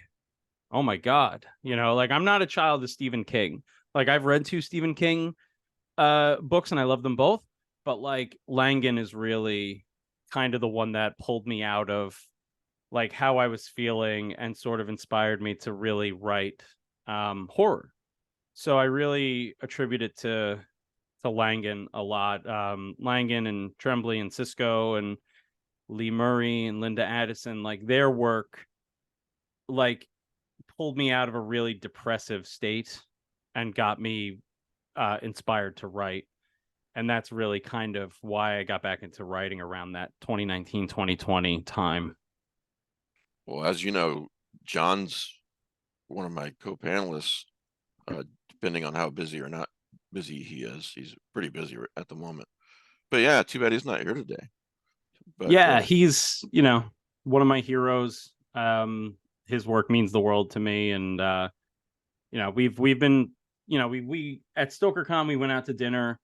oh my God. Like, I'm not a child of Stephen King. Like, I've read 2 Stephen King books and I love them both. But like, Langan is really kind of the one that pulled me out of like how I was feeling and sort of inspired me to really write horror. So I really attribute it to Langan a lot. Langan and Tremblay and Cisco and Lee Murray and Linda Addison, like their work like pulled me out of a really depressive state and got me inspired to write. And that's really kind of why I got back into writing around that 2019, 2020 time. Well, as you know, John's one of my co-panelists, depending on how busy or not busy he is. He's pretty busy at the moment. But yeah, too bad he's not here today. But yeah, he's, one of my heroes. His work means the world to me. And, we've been, we at StokerCon, we went out to dinner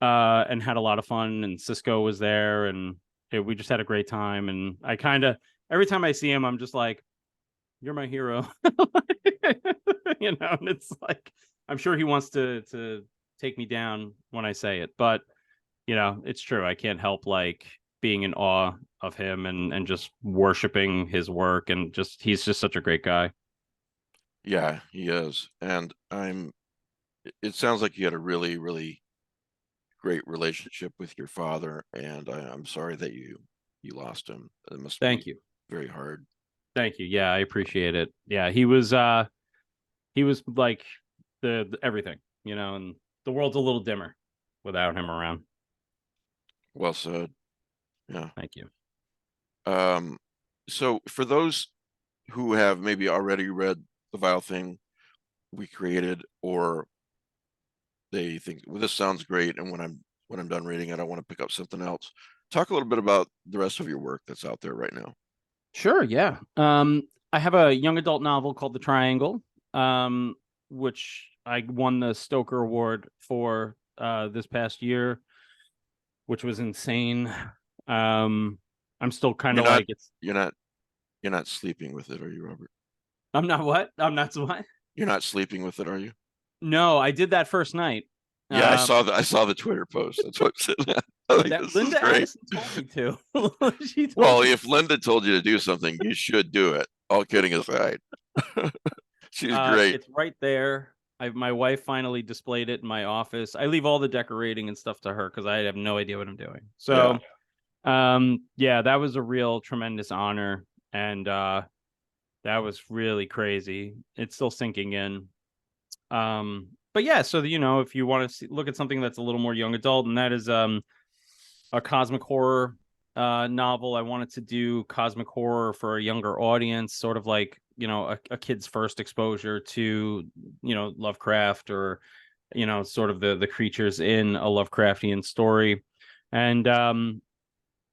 and had a lot of fun, and Cisco was there, and we just had a great time. And I kind of, every time I see him, I'm just like, you're my hero. And it's like, I'm sure he wants to take me down when I say it, but it's true. I can't help like being in awe of him and just worshiping his work, and he's just such a great guy. Yeah, he is. And it sounds like you had a really, really great relationship with your father, and I'm sorry that you lost him. It must Thank be you. very hard. Thank you. Yeah, I appreciate it. Yeah, he was like the everything, and the world's a little dimmer without him around. Well said. Yeah. Thank you. So for those who have maybe already read the Vile Thing we created, or they think, well, this sounds great, and when I'm done reading it, I want to pick up something else. Talk a little bit about the rest of your work that's out there right now. Sure, yeah. I have a young adult novel called The Triangle, which I won the Stoker Award for this past year, which was insane. I'm still kind of You're not- like it's. You're not sleeping with it, are you, Robert? I'm not what? I'm not what? You're not sleeping with it, are you? No, I did that first night. Yeah, I saw the Twitter post. That's what I'm saying. I think this Linda is great. Addison told me to. She told Well, me. if Linda told you to do something, you should do it. All kidding aside. She's great. It's right there. My wife finally displayed it in my office. I leave all the decorating and stuff to her because I have no idea what I'm doing. So, yeah, that was a real tremendous honor, and that was really crazy. It's still sinking in. But yeah, so if you want to look at something that's a little more young adult, and that is a cosmic horror novel. I wanted to do cosmic horror for a younger audience, sort of like a kid's first exposure to Lovecraft, or sort of the creatures in a Lovecraftian story. And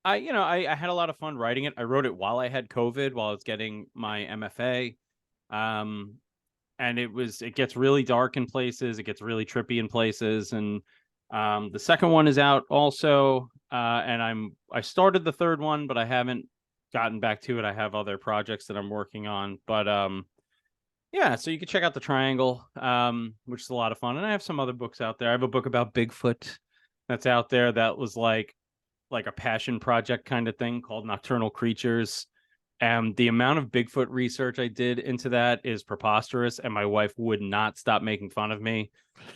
I had a lot of fun writing it. I wrote it while I had COVID, while I was getting my MFA. And it gets really dark in places, it gets really trippy in places, and the second one is out also, and I started the third one, but I haven't gotten back to it. I have other projects that I'm working on, but yeah, so you can check out The Triangle, which is a lot of fun. And I have some other books out there. I have a book about Bigfoot that's out there that was like a passion project kind of thing, called Nocturnal Creatures. And the amount of Bigfoot research I did into that is preposterous, and my wife would not stop making fun of me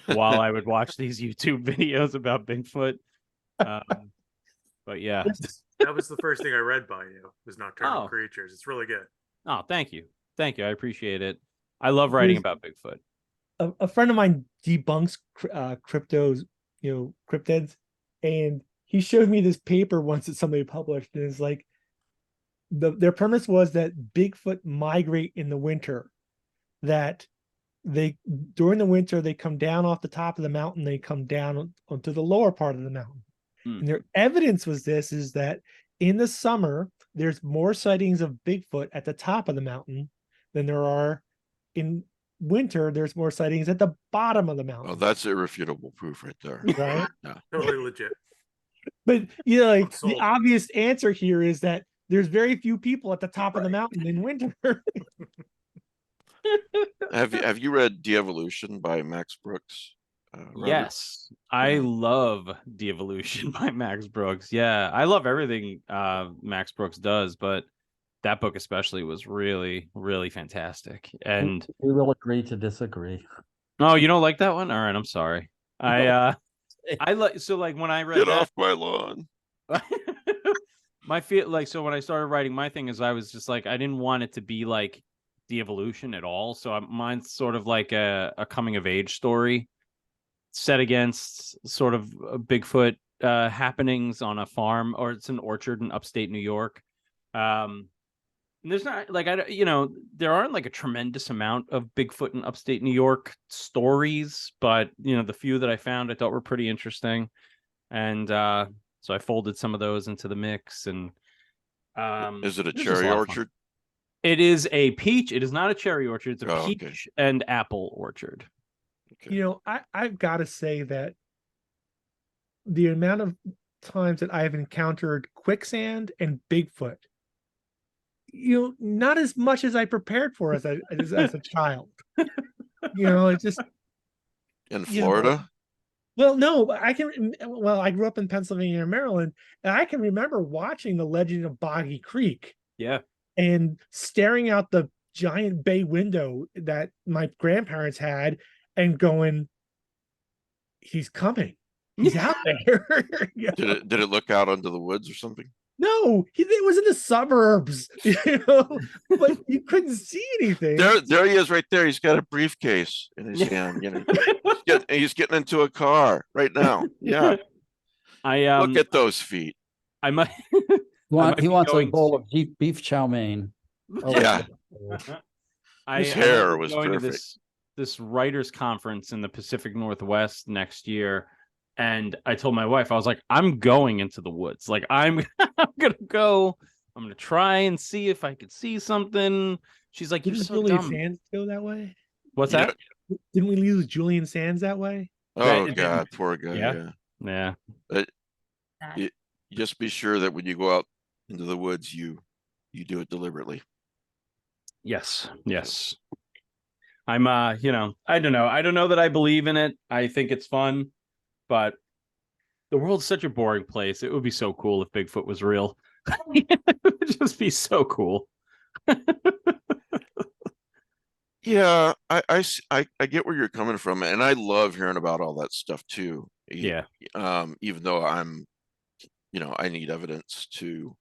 while I would watch these YouTube videos about Bigfoot. But yeah. That was the first thing I read by you, was Nocturnal Creatures. It's really good. Oh, thank you. Thank you. I appreciate it. I love writing about Bigfoot. A friend of mine debunks cryptos, cryptids, and he showed me this paper once that somebody published, and it's like, their premise was that Bigfoot migrate in the winter, that during the winter they come down off the top of the mountain, they come down onto the lower part of the mountain. And their evidence is that in the summer there's more sightings of Bigfoot at the top of the mountain than there are in winter. There's more sightings at the bottom of the mountain. Oh, that's irrefutable proof right there. Right? Yeah. Totally legit. But the obvious answer here is that there's very few people at the top of the mountain in winter. Have you read De-Evolution by Max Brooks? Yes, I love De-Evolution by Max Brooks. Yeah, I love everything Max Brooks does, but that book especially was really, really fantastic. And we will agree to disagree. Oh, you don't like that one? All right, I'm sorry. I like when I read Get off my lawn. So when I started writing my thing, is I was just like, I didn't want it to be like De-Evolution at all. So mine's sort of like a coming of age story set against sort of Bigfoot happenings on a farm, or it's an orchard in upstate New York. And there's not like, there aren't like a tremendous amount of Bigfoot in upstate New York stories, but the few that I found I thought were pretty interesting. And so I folded some of those into the mix. And is it a cherry orchard? It is a peach. It is not a cherry orchard. It's a peach and apple orchard. Okay. I've got to say that the amount of times that I've encountered quicksand and Bigfoot, not as much as I prepared for as a child. It's just in Florida. Well, no, but well, I grew up in Pennsylvania and Maryland, and I can remember watching The Legend of Boggy Creek Yeah. and staring out the giant bay window that my grandparents had and going, he's coming. He's out there. You know? Did it look out onto the woods or something? No, it was in the suburbs, but you couldn't see anything. There he is right there. He's got a briefcase in his hand. He's getting into a car right now. Yeah. Look at those feet. I might He wants a going bowl of beef chow mein. Oh, Yeah. His hair was going perfect. to this writers conference in the Pacific Northwest next year. And I told my wife, I was like, I'm going into the woods. Like, I'm gonna go. I'm gonna try and see if I could see something. She's like, you're Didn't so Julian dumb. Sands go that way? What's You that? Didn't we lose Julian Sands that way? Oh That- God, poor guy. Yeah. Yeah. Yeah. You just be sure that when you go out into the woods, you do it deliberately. Yes. Yes. I'm I don't know. I don't know that I believe in it. I think it's fun, but the world's such a boring place. It would be so cool if Bigfoot was real. It would just be so cool. Yeah, I get where you're coming from, and I love hearing about all that stuff too. Yeah. Even though I need evidence to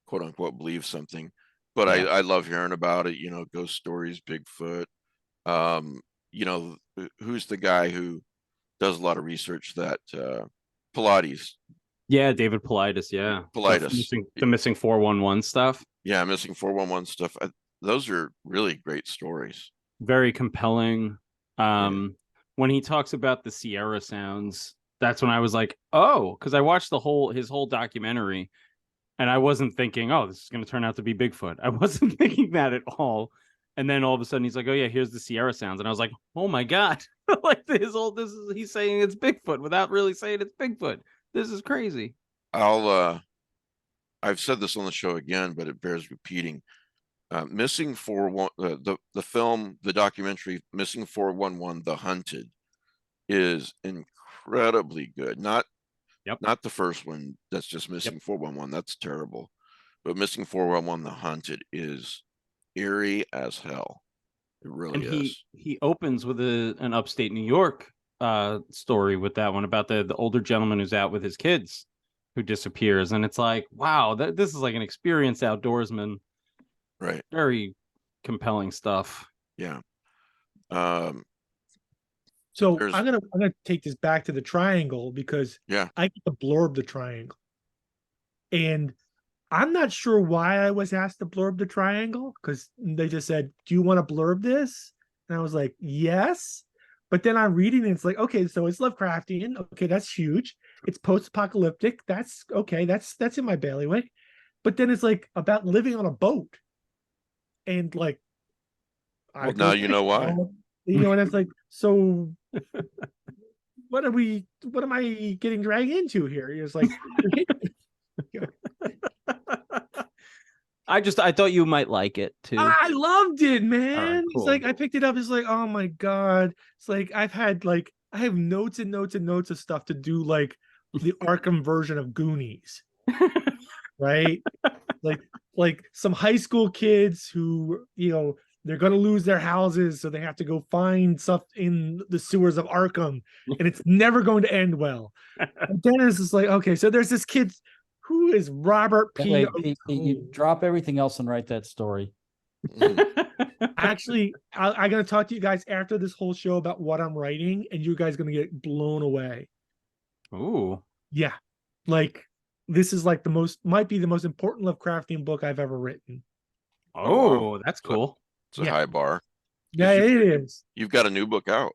quote unquote believe something, but Yeah. I love hearing about it. Ghost stories, Bigfoot. Who's the guy who does a lot of research that Pilates. Yeah, David Paulides. Yeah. Paulides. The missing 411 stuff. Yeah, missing 411 stuff. Those are really great stories. Very compelling. When he talks about the Sierra sounds, that's when I was like, oh, because I watched his whole documentary, and I wasn't thinking, oh, this is going to turn out to be Bigfoot. I wasn't thinking that at all. And then all of a sudden he's like, oh yeah, here's the Sierra sounds. And I was like, oh my God. Like he's saying it's Bigfoot without really saying it's Bigfoot. This is crazy. I've said this on the show again, but it bears repeating. Missing 411, the film, the documentary Missing 411, The Hunted, is incredibly good. Not the first one that's just Missing 411. That's terrible. But Missing 411, The Hunted is eerie as hell. It really is. He opens with an upstate New York story with that one about the older gentleman who's out with his kids who disappears, and it's like, wow, this is like an experienced outdoorsman. Right. Very compelling stuff. Yeah. So I'm gonna take this back to the triangle because I get to blurb the triangle, and I'm not sure why I was asked to blurb the triangle, because they just said, do you want to blurb this? And I was like, yes. But then I'm reading it, it's like, okay, so it's Lovecraftian. Okay, that's huge. It's post-apocalyptic. That's okay. That's in my bailiwick. But then it's like about living on a boat. And like, well, now you know why. And it's like, so what am I getting dragged into here? It's like I thought you might like it too. I loved it, man. Right, cool. It's like I picked it up. It's like, oh my God. It's like I have notes and notes and notes of stuff to do, like the Arkham version of Goonies. Right? Like some high school kids who, they're gonna lose their houses, so they have to go find stuff in the sewers of Arkham, and it's never going to end well. And then it's just like, okay, so there's this kid who is Robert P. Wait, Pete, you drop everything else and write that story. Actually, I'm gonna talk to you guys after this whole show about what I'm writing, and you guys are gonna get blown away. Ooh. Yeah. Like this is like might be the most important Lovecraftian book I've ever written. Oh, that's cool. It's a high bar. Yeah, it is. You've got a new book out.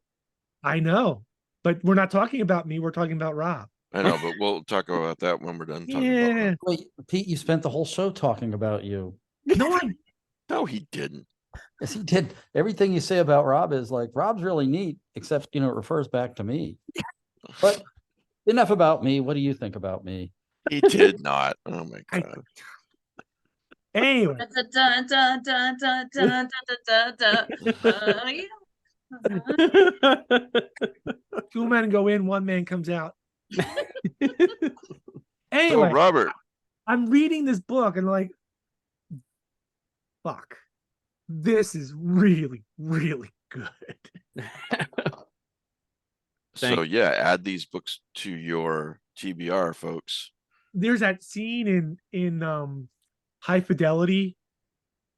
I know, but we're not talking about me. We're talking about Rob. I know, but we'll talk about that when we're done talking about Rob. Wait, Pete, you spent the whole show talking about you. No, he didn't. Yes, he did. Everything you say about Rob is like, Rob's really neat, except, it refers back to me. But enough about me. What do you think about me? He did not. Oh my God. Anyway. 2 men go in, 1 man comes out. So Anyway, Robert, I'm reading this book and like, fuck, this is really, really good. so yeah, add these books to your TBR, folks. There's that scene in High Fidelity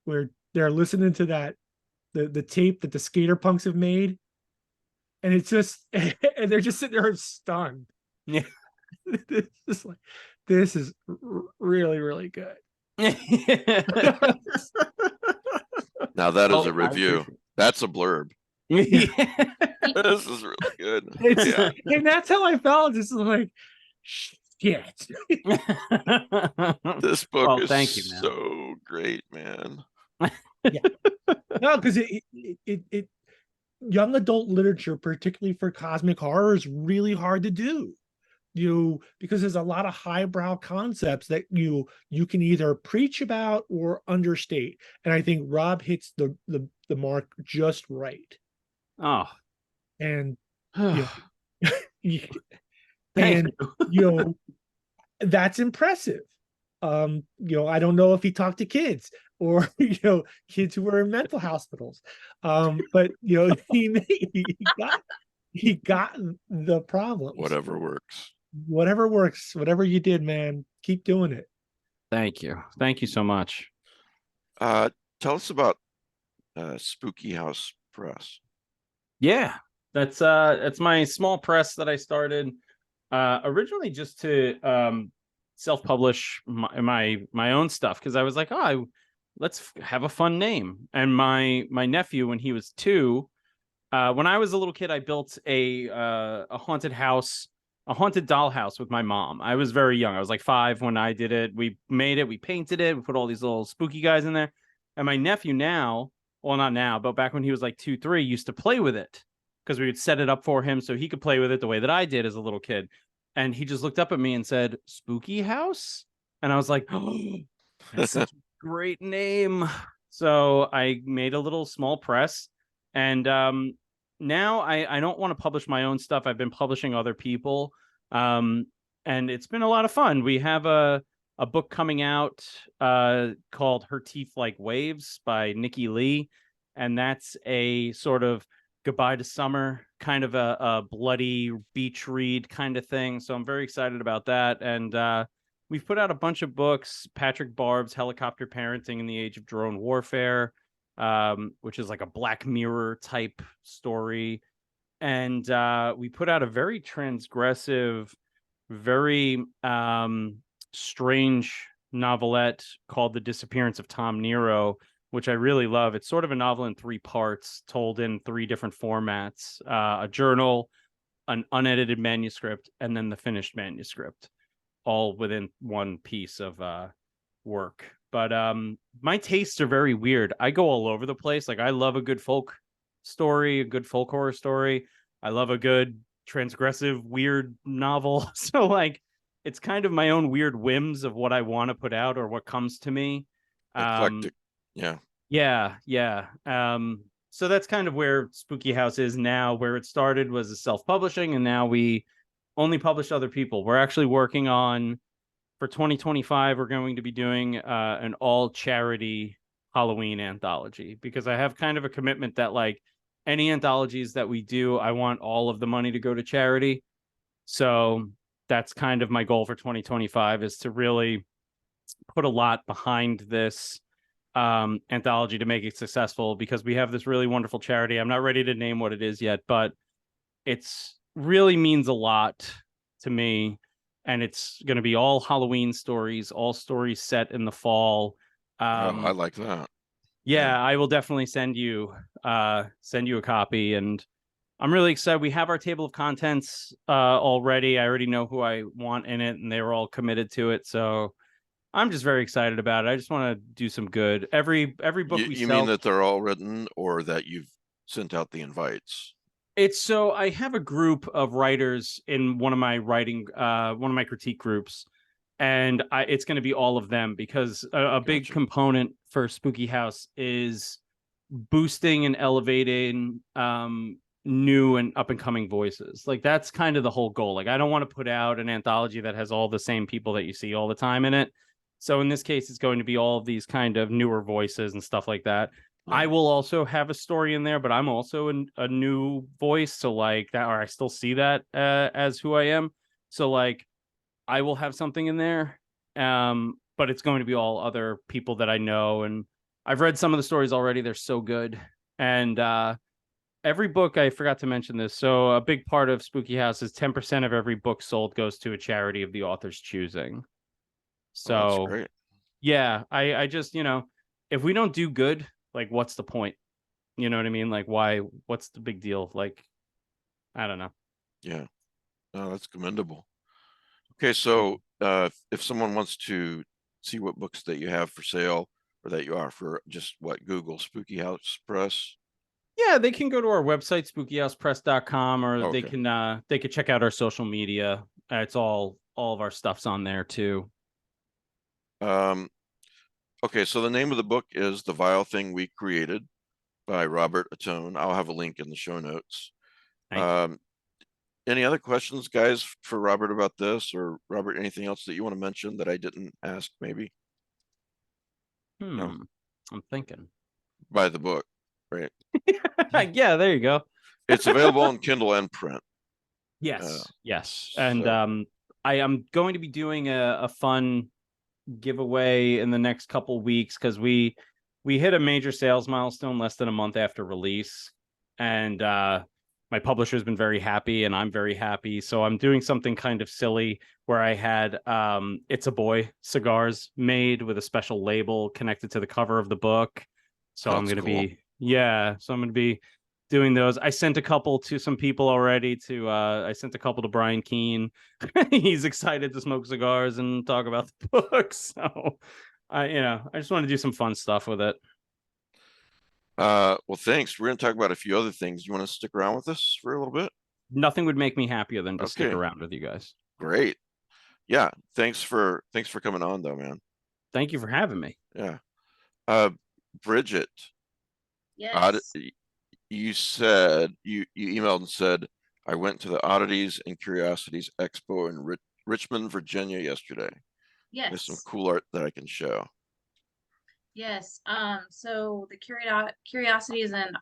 where they're listening to that the tape that the skater punks have made, and it's just and they're just sitting there stunned. Yeah. It's just like, this is really, really good. Now that is Oh, a I review. appreciate That's a blurb. Yeah. This is really good. It's, Yeah. and that's how I felt. Just like, shit. This book Well, is thank you, man. so great, man. No, because it young adult literature, particularly for cosmic horror, is really hard to do. Because there's a lot of highbrow concepts that you can either preach about or understate. And I think Rob hits the mark just right. Oh. And Thank and you. That's impressive. I don't know if he talked to kids or kids who were in mental hospitals, but he got the problems. Whatever works. Whatever you did, man, keep doing it. Thank you so much. Tell us about Spooky House Press. Yeah, that's my small press that I started originally just to self-publish my own stuff, because I was like, let's have a fun name. And my nephew, when he was 2, when I was a little kid, I built a haunted house, a haunted dollhouse with my mom. I was very young. I was like 5 when I did it. We made it, we painted it, we put all these little spooky guys in there. And my nephew now, well, not now, but back when he was like 2, 3, used to play with it, because we would set it up for him so he could play with it the way that I did as a little kid. And he just looked up at me and said, "Spooky House?" And I was like, "Oh, that's such a great name." So I made a little small press, and now I don't want to publish my own stuff. I've been publishing other people, and it's been a lot of fun. We have a book coming out called Her Teeth Like Waves by Nikki Lee, and that's a sort of goodbye to summer, kind of a bloody beach read kind of thing. So I'm very excited about that. And we've put out a bunch of books. Patrick Barb's Helicopter Parenting in the Age of Drone Warfare, which is like a Black Mirror type story. And we put out a very transgressive, very strange novelette called The Disappearance of Tom Nero, which I really love. It's sort of a novel in 3 parts, told in 3 different formats: a journal, an unedited manuscript, and then the finished manuscript, all within one piece of work. But my tastes are very weird. I go all over the place. Like, I love a good folk story, a good folk horror story. I love a good transgressive, weird novel. So, like, it's kind of my own weird whims of what I want to put out or what comes to me. Eclectic. Yeah. So that's kind of where Spooky House is now. Where it started was a self-publishing, and now we only publish other people. We're actually working on, for 2025, we're going to be doing an all charity Halloween anthology, because I have kind of a commitment that, like, any anthologies that we do, I want all of the money to go to charity. So that's kind of my goal for 2025, is to really put a lot behind this anthology to make it successful, because we have this really wonderful charity. I'm not ready to name what it is yet, but it's really means a lot to me. And it's going to be all Halloween stories, all stories set in the fall. I like that. Yeah, I will definitely send you a copy, and I'm really excited. We have our table of contents already. I already know who I want in it, and they were all committed to it. So I'm just very excited about it. I just want to do some good. Every book You mean that they're all written, or that you've sent out the invites? It's so I have a group of writers in one of my critique groups, and it's going to be all of them, because a big component for Spooky House is boosting and elevating new and up and coming voices. Like that's kind of the whole goal. Like I don't want to put out an anthology that has all the same people that you see all the time in it. So in this case, it's going to be all of these kind of newer voices and stuff like that. Yeah. I will also have a story in there, but I'm also a new voice. So like that, or I still see that as who I am. So like I will have something in there. But it's going to be all other people that I know. And I've read some of the stories already. They're so good. And every book, I forgot to mention this. So a big part of Spooky House is 10% of every book sold goes to a charity of the author's choosing. So Oh, that's great. yeah, I just, if we don't do good, like what's the point? You know what I mean? Like what's the big deal? Like, I don't know. Yeah. No, that's commendable. Okay, so if someone wants to see what books that you have for sale or that you offer, just Google Spooky House Press. Yeah, they can go to our website, spookyhousepress.com, or Okay. they could check out our social media. It's all of our stuff's on there too. Okay, so the name of the book is The Vile Thing We Created by Robert Ottone. I'll have a link in the show notes. Any other questions, guys, for Robert about this? Or Robert, anything else that you want to mention that I didn't ask, maybe? No. I'm thinking. Buy the book, right? Yeah, there you go. It's available on Kindle and print. Yes. And I am going to be doing a fun giveaway in the next couple weeks because we hit a major sales milestone less than a month after release. And my publisher has been very happy and I'm very happy. So I'm doing something kind of silly where I had It's a Boy cigars made with a special label connected to the cover of the book. So I'm going to be, so I'm going to be doing those. I sent a couple to some people already I sent a couple to Brian Keene. He's excited to smoke cigars and talk about the book. So I just want to do some fun stuff with it. Well, thanks. We're going to talk about a few other things. You want to stick around with us for a little bit? Nothing would make me happier than to stick around with you guys. Great. Yeah. Thanks for coming on though, man. Thank you for having me. Yeah. Bridget. Yes. You said you emailed and said, I went to the Oddities and Curiosities Expo in Richmond, Virginia yesterday. Yes. There's some cool art that I can show. Yes. So the Curiosities and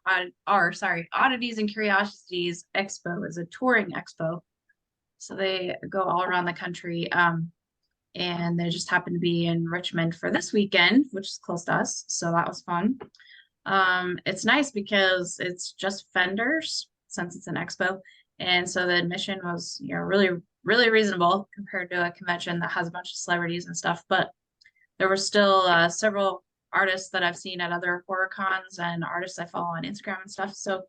Oddities and Curiosities Expo is a touring expo. So they go all around the country. And they just happened to be in Richmond for this weekend, which is close to us. So that was fun. It's nice because it's just vendors since it's an expo. And so the admission was, really, really reasonable compared to a convention that has a bunch of celebrities and stuff. But there were still several artists that I've seen at other horror cons and artists I follow on Instagram and stuff. So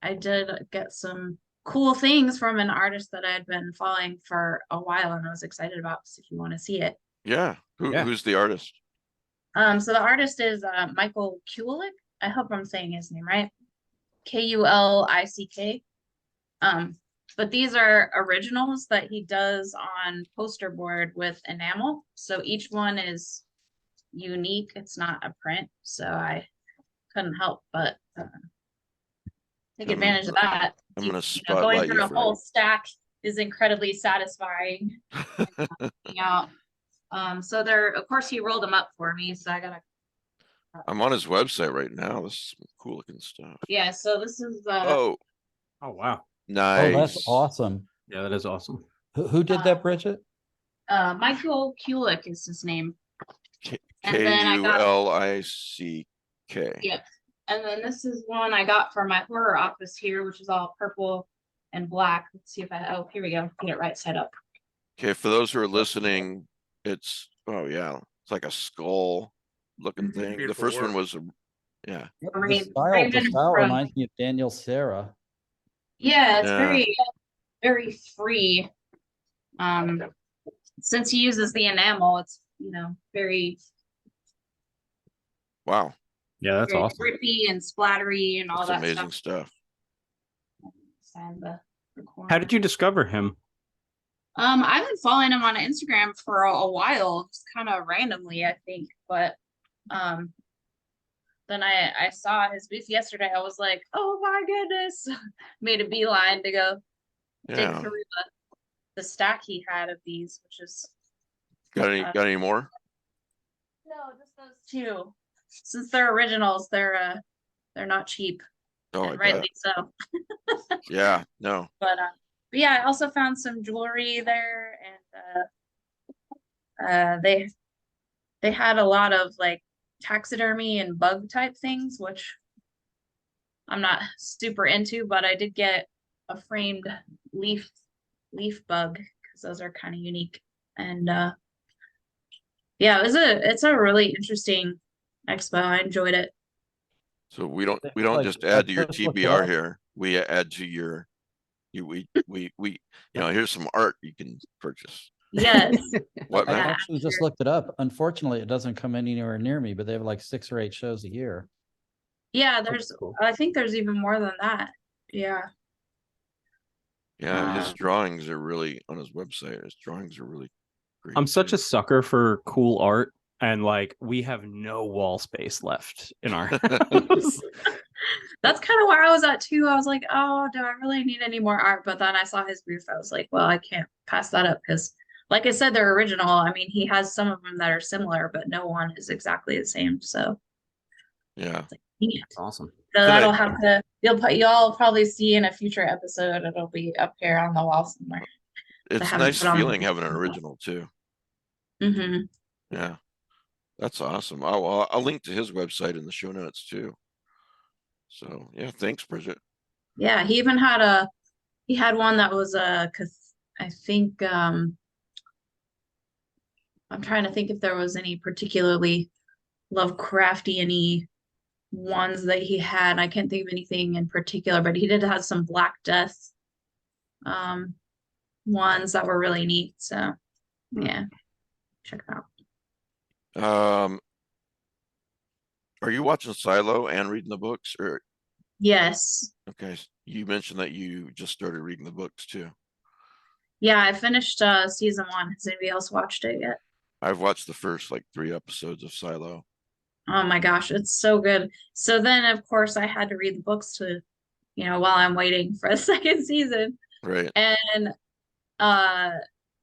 I did get some cool things from an artist that I had been following for a while and I was excited about. So if you want to see it. Yeah. Who's the artist? So the artist is Michael Kulick. I hope I'm saying his name right. Kulick. But these are originals that he does on poster board with enamel. So each one is unique. It's not a print. So I couldn't help but take advantage of that. I'm going to spotlight going through a whole stack is incredibly satisfying. Yeah. So of course he rolled them up for me. So I gotta. I'm on his website right now. This is some cool looking stuff. Yeah. So this is. Oh wow. Nice. Oh, that's awesome. Yeah, that is awesome. Who did that, Bridget? Michael Kulick is his name. Kulick. Yep. And then this is one I got for my horror office here, which is all purple and black. Let's see if here we go. Get it right side up. Okay, for those who are listening, it's like a skull looking thing. Beautiful the first work. one was The style reminds me of Daniel Sarah. Yeah, it's very, very free. Since he uses the enamel, it's very. Wow. Yeah, that's awesome. Grippy and splattery and all that amazing stuff. How did you discover him? I've been following him on Instagram for a while, just kind of randomly, I think. But then I saw his booth yesterday. I was like, oh my goodness. Made a beeline to go dig Yeah. through the stack he had of these, which is Got any more? no, just those two. Since they're originals, they're not cheap. Oh, I And bet. rightly so. Yeah, no. But yeah, I also found some jewelry there, and they had a lot of like taxidermy and bug type things, which I'm not super into, but I did get a framed leaf bug because those are kind of unique. And yeah, it's a really interesting expo. I enjoyed it. So we don't Like, just I add to your just looked it TBR up. here. We add to your here's some art you can purchase. Yes. What, I Matt? Yeah, actually just sure. looked it up. Unfortunately, it doesn't come anywhere near me, but they have like 6 or 8 shows a year. Yeah, Cool. I think there's even more than that. Yeah. Yeah, his Um, drawings are really on his website. His drawings are really great. I'm such too. a sucker for cool art, and like we have no wall space left in our house. That's kind of where I was at too. I was like, oh, do I really need any more art? But then I saw his booth. I was like, well, I can't pass that up because, like I said, they're original. I mean, he has some of them that are similar, but no one is exactly the same. So Yeah. it's like, dang it. That's awesome. So Then that'll have to y'all probably see in a future episode. It'll be up here on the wall somewhere. It's haven't nice put on the feeling having an wall. original too. Mm-hmm. Yeah. That's awesome. I'll link to his website in the show notes too. So yeah, thanks, Bridget. Yeah, he had one that was I think I'm trying to think if there was any particularly Lovecraftian-y ones that he had. I can't think of anything in particular, but he did have some Black Death ones that were really neat. So yeah, check it out. Are you watching Silo and reading the books? Or Yes. okay, you mentioned that you just started reading the books too. Yeah, I finished season 1. Has anybody else watched it yet? I've watched the first like 3 episodes of Silo. Oh my gosh, it's so good. So then of course I had to read the books to, while I'm waiting for a second season. Right. And uh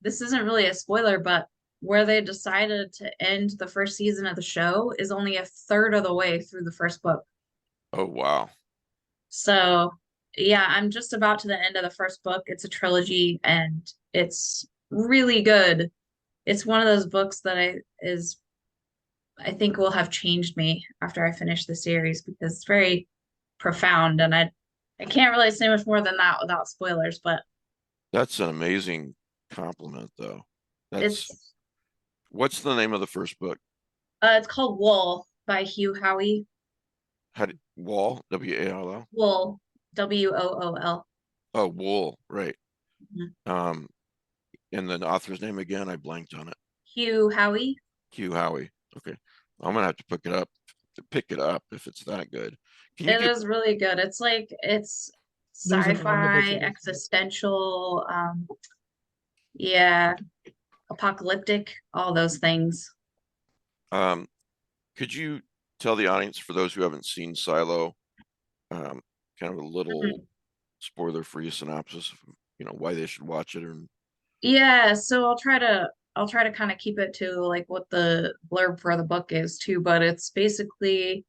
this isn't really a spoiler, but where they decided to end the first season of the show is only a third of the way through the first book. Oh wow. So yeah, I'm just about to the end of the first book. It's a trilogy and it's really good. It's one of those books that I think will have changed me after I finish the series because it's very profound, and I can't really say much more than that without spoilers, but That's an amazing compliment though. That's what's the name of the first book? It's called Wool by Hugh Howey. Wall, W-A-L-L? Wool, Wool. Oh, Wool, right. Mhm. And the author's name again, I blanked on it. Hugh Howey. Hugh Howey. Okay. I'm gonna have to pick it up if it's that good. It is really good. It's There's an omnibus sci-fi, edition. existential, yeah, apocalyptic, all those things. Could you tell the audience, for those who haven't seen Silo, kind of a little spoiler-free synopsis of why they should watch it? Yeah, so I'll try to kind of keep it to like what the blurb for the book is too, but it's basically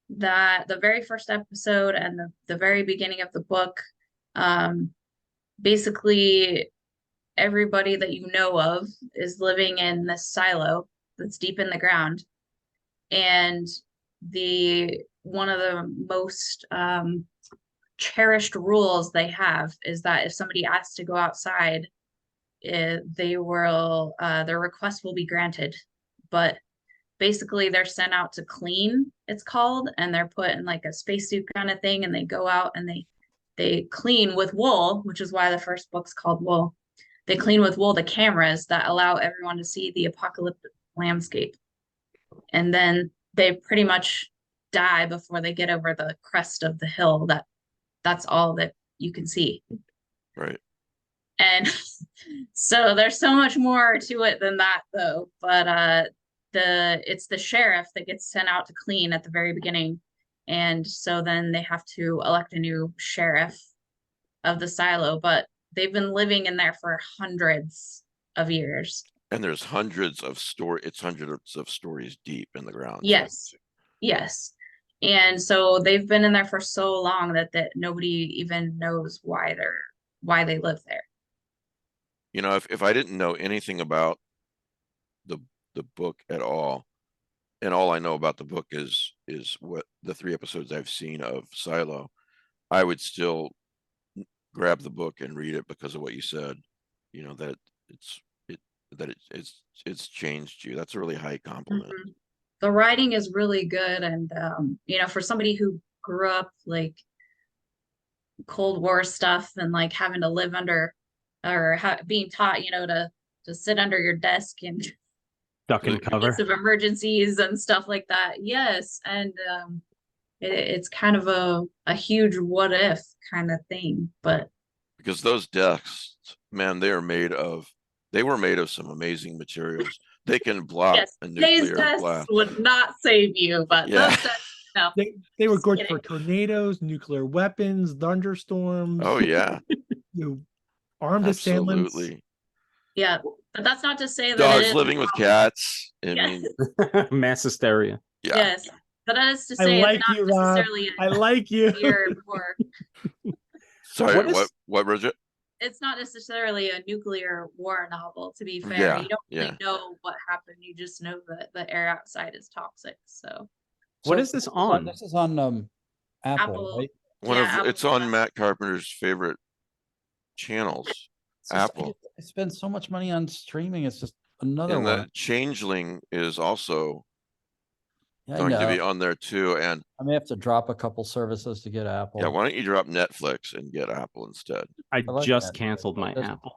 that the very first episode and the very beginning of the book, basically everybody that you know of is living in this silo that's deep in the ground. And one of the most cherished rules they have is that if somebody asks to go outside, their request will be granted. But basically they're sent out to clean, it's called, and they're put in like a spacesuit kind of thing, and they go out and they clean with wool, which is why the first book's called Wool. They clean with wool the cameras that allow everyone to see the apocalyptic landscape. And then they pretty much die before they get over the crest of the hill. That's all that you can see. Right. And so there's so much more to it than that though. But it's the sheriff that gets sent out to clean at the very beginning. And so then they have to elect a new sheriff of the silo, but they've been living in there for hundreds of years. And there's it's hundreds of stories deep in the ground. Yes. Yes. And so they've been in there for so long that nobody even knows why they live there. You know, if I didn't know anything about the book at all, and all I know about the book is what the 3 episodes I've seen of Silo, I would still grab the book and read it because of what you said. You know, that it's changed you. That's a really high compliment. Mm-hmm. The writing is really good, and you know, for somebody who grew up like Cold War stuff and like having to live under or being taught, you know, to sit under your desk and Duck and cover. of emergencies and stuff like that. Yes, and it's kind of a huge what if kind of thing, but because those desks, man, they were made of some amazing materials. They can block a nuclear blast. Would not save you, but yeah. those desks, no. They were good for tornadoes, nuclear weapons, thunderstorms. Oh yeah. Armed assailants. Absolutely. Yeah, but that's not to say that dogs living with cats. I mean, mass hysteria. Yeah. Yes, but that is to I say like it's not you, Rob. necessarily I like you. war. Sorry, what, Bridget? It's not necessarily a nuclear war novel, to be fair. Yeah, you don't really yeah. know what happened. You just know that the air outside is toxic. So What is this on? This is on Apple, right? It's on Matt Carpenter's favorite channels. Apple. I spend so much money on streaming. It's just another And one. the Changeling is also Yeah, I going to know. be on there too. And I may have to drop a couple services to get Apple. yeah, why don't you drop Netflix and get Apple instead? I like just that. canceled my Doesn't- Apple.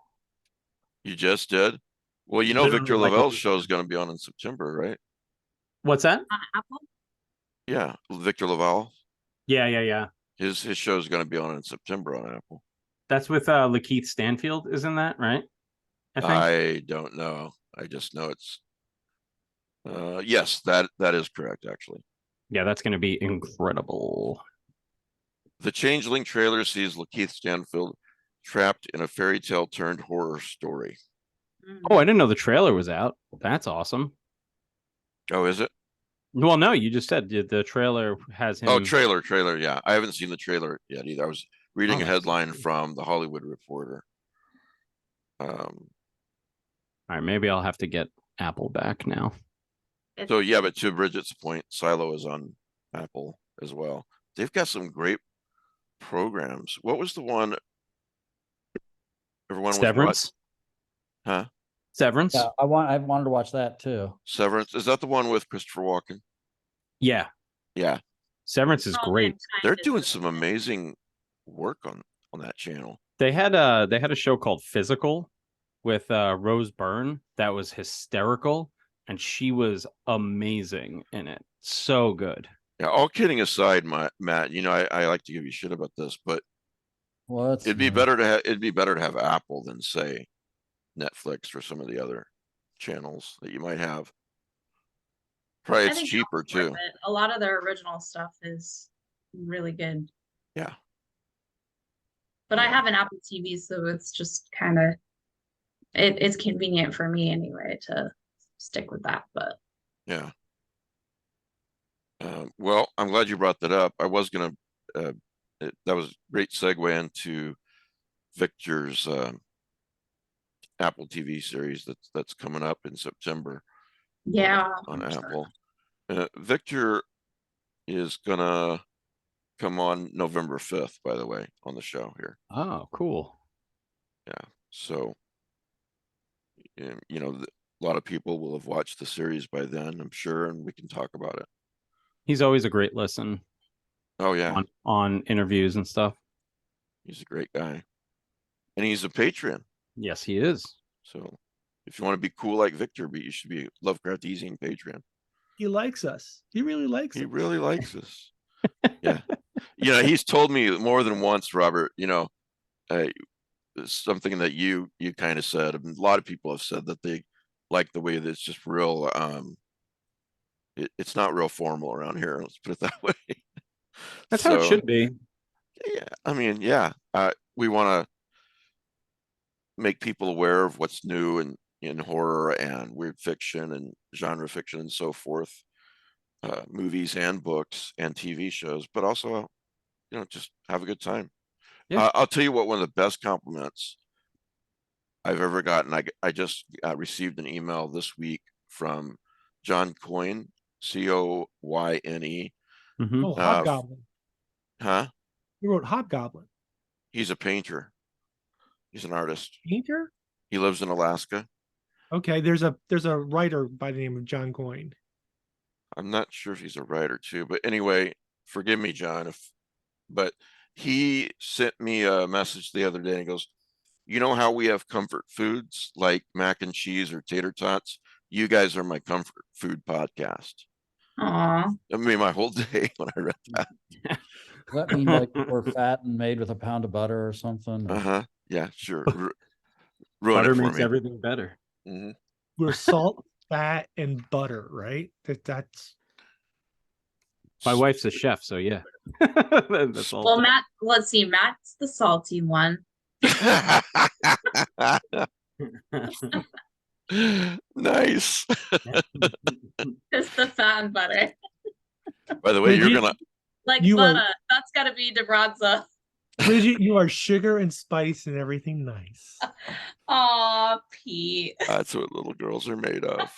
You just did? Well, you know, Literally Victor like a Lavelle's week show is going to be on in September, right? What's that? on Apple, Yeah, Victor Lavelle. Yeah. His show is going to be on in September on Apple. That's with Lakeith Stanfield, isn't that right? I think. I don't know. I just know it's yes, that is correct actually. Yeah, that's going to be incredible. The Changeling trailer sees Lakeith Stanfield trapped in a fairy tale turned horror story. Oh, I didn't know the trailer was out. That's awesome. Oh, is it? Well, no, you just said the trailer has him. Oh, trailer. Yeah, I haven't seen the trailer yet either. I was reading a that's headline good. from the Hollywood Reporter. All right, maybe I'll have to get Apple back now. So yeah, but to Bridget's point, Silo is on Apple as well. They've got some great programs. What was the one everyone Severance. was watching? Huh? Severance. Yeah, I wanted to watch that too. Severance. Is that the one with Christopher Walken? Yeah, Yeah. Severance is great. They're doing some amazing work on that channel. They had a show called Physical with Rose Byrne that was hysterical, and she was amazing in it. So good. Yeah, all kidding aside, Matt, you know, I like to give you shit about this, but it'd be better to have Apple than say Netflix or some of the other channels that you might have. Probably it's cheaper too. A lot of their original stuff is really good. Yeah. But I have an Apple TV, so it's just kind of it's convenient for me anyway to stick with that. But yeah. Well, I'm glad you brought that up. I was gonna. That was a great segue into Victor's Apple TV series that's coming up in September. Yeah, on Apple. Victor is gonna come on November 5th, by the way, on the show here. Oh, cool. Yeah. So, you know, a lot of people will have watched the series by then, I'm sure, and we can talk about it. He's always a great listen. Oh yeah, on interviews and stuff. He's a great guy, and he's a Patreon. Yes, he is. So, if you want to be cool like Victor, you should be Lovecraft Easy and Patreon. He likes us. He really likes us. He really likes us. Yeah. You know, he's told me more than once, Robert, you know, something that you kind of said. A lot of people have said that they like the way that it's just real it's not real formal around here. Let's put it that way. That's how it So, should be. Yeah, I mean, yeah, we want to make people aware of what's new in horror and weird fiction and genre fiction and so forth, movies and books and TV shows, but also, just have a good time. Yeah. I'll tell you what, one of the best compliments I've ever gotten, I just received an email this week from John Coyne, Coyne. Mhm. Oh, Hobgoblin. Huh? He wrote Hobgoblin. He's a painter. He's an artist. Painter? He lives in Alaska. Okay, there's a writer by the name of John Coyne. I'm not sure if he's a writer too, but anyway, forgive me, John, but he sent me a message the other day and he goes, you know how we have comfort foods like mac and cheese or tater tots? You guys are my comfort food podcast. Aw. That made my whole day when I read that. Does that mean like we're fat and made with a pound of butter or something? Uh-huh. Yeah, sure. Ruin Butter it for makes me. everything better. Mhm. We're salt, fat, and butter, right? That's My wife's a chef, so yeah. That's all. Well, Matt, let's see. Matt's the salty one. Nice. It's the fat and butter. By the way, Bridget, Like You are- butter. That's gotta be DeBronza. Bridget, you are sugar and spice and everything nice. Aw, Pete. That's what little girls are made of.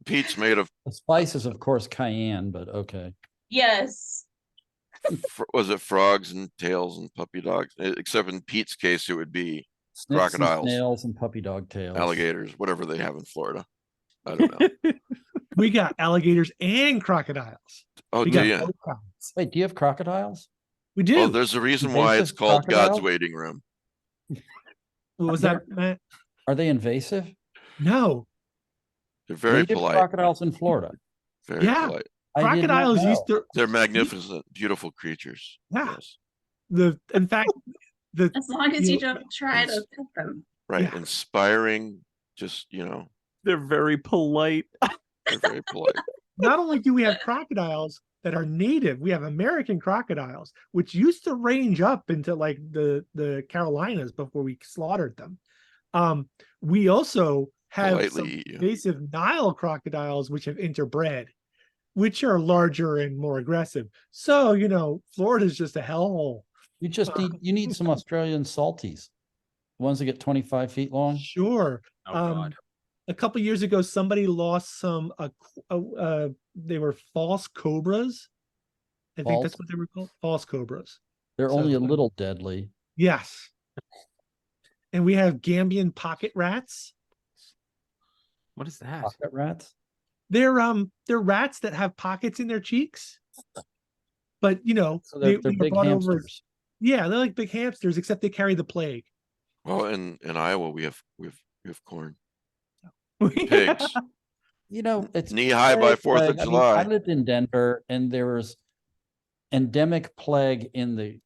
Pete's made of, The spice is, of course, cayenne, but okay. Yes. was it frogs and tails and puppy dogs? Except in Pete's case, it would be Snakes and crocodiles, snails and puppy dog tails. alligators, whatever they have in Florida. I don't know. We got alligators and crocodiles. Oh, We do got you? both kinds. Wait, do you have crocodiles? We do. Oh, there's a reason why it's Invasive called God's crocodile? waiting room. What was that, Matt? Are they invasive? No. They're very Native polite. crocodiles in Florida. Very Yeah. polite. I did not Crocodiles know. used to They're magnificent, beautiful creatures. Yeah. Yes. in fact the As long as you You- don't try to pet them. Right. Yeah. Inspiring. Just, They're very polite. they're very polite. not only do we have crocodiles that are native, we have American crocodiles, which used to range up into like the Carolinas before we slaughtered them. We also have Politely some eat you. invasive Nile crocodiles, which have interbred, which are larger and more aggressive. So, Florida's just a hellhole. You need some Australian salties. Ones that get 25 feet long. Sure. Oh, God. A couple years ago, somebody lost some. They were false cobras. I think that's False? what they were called. False cobras. They're So- only a little deadly. Yes. And we have Gambian pocket rats. What is that? Pocket rats. They're rats that have pockets in their cheeks. But So they're were big brought over- hamsters. yeah, they're like big hamsters, except they carry the plague. Well, in Iowa, we have corn. Pigs. It's Knee high by plague, 4th of plague. I July. lived in Denver, and there was endemic plague in the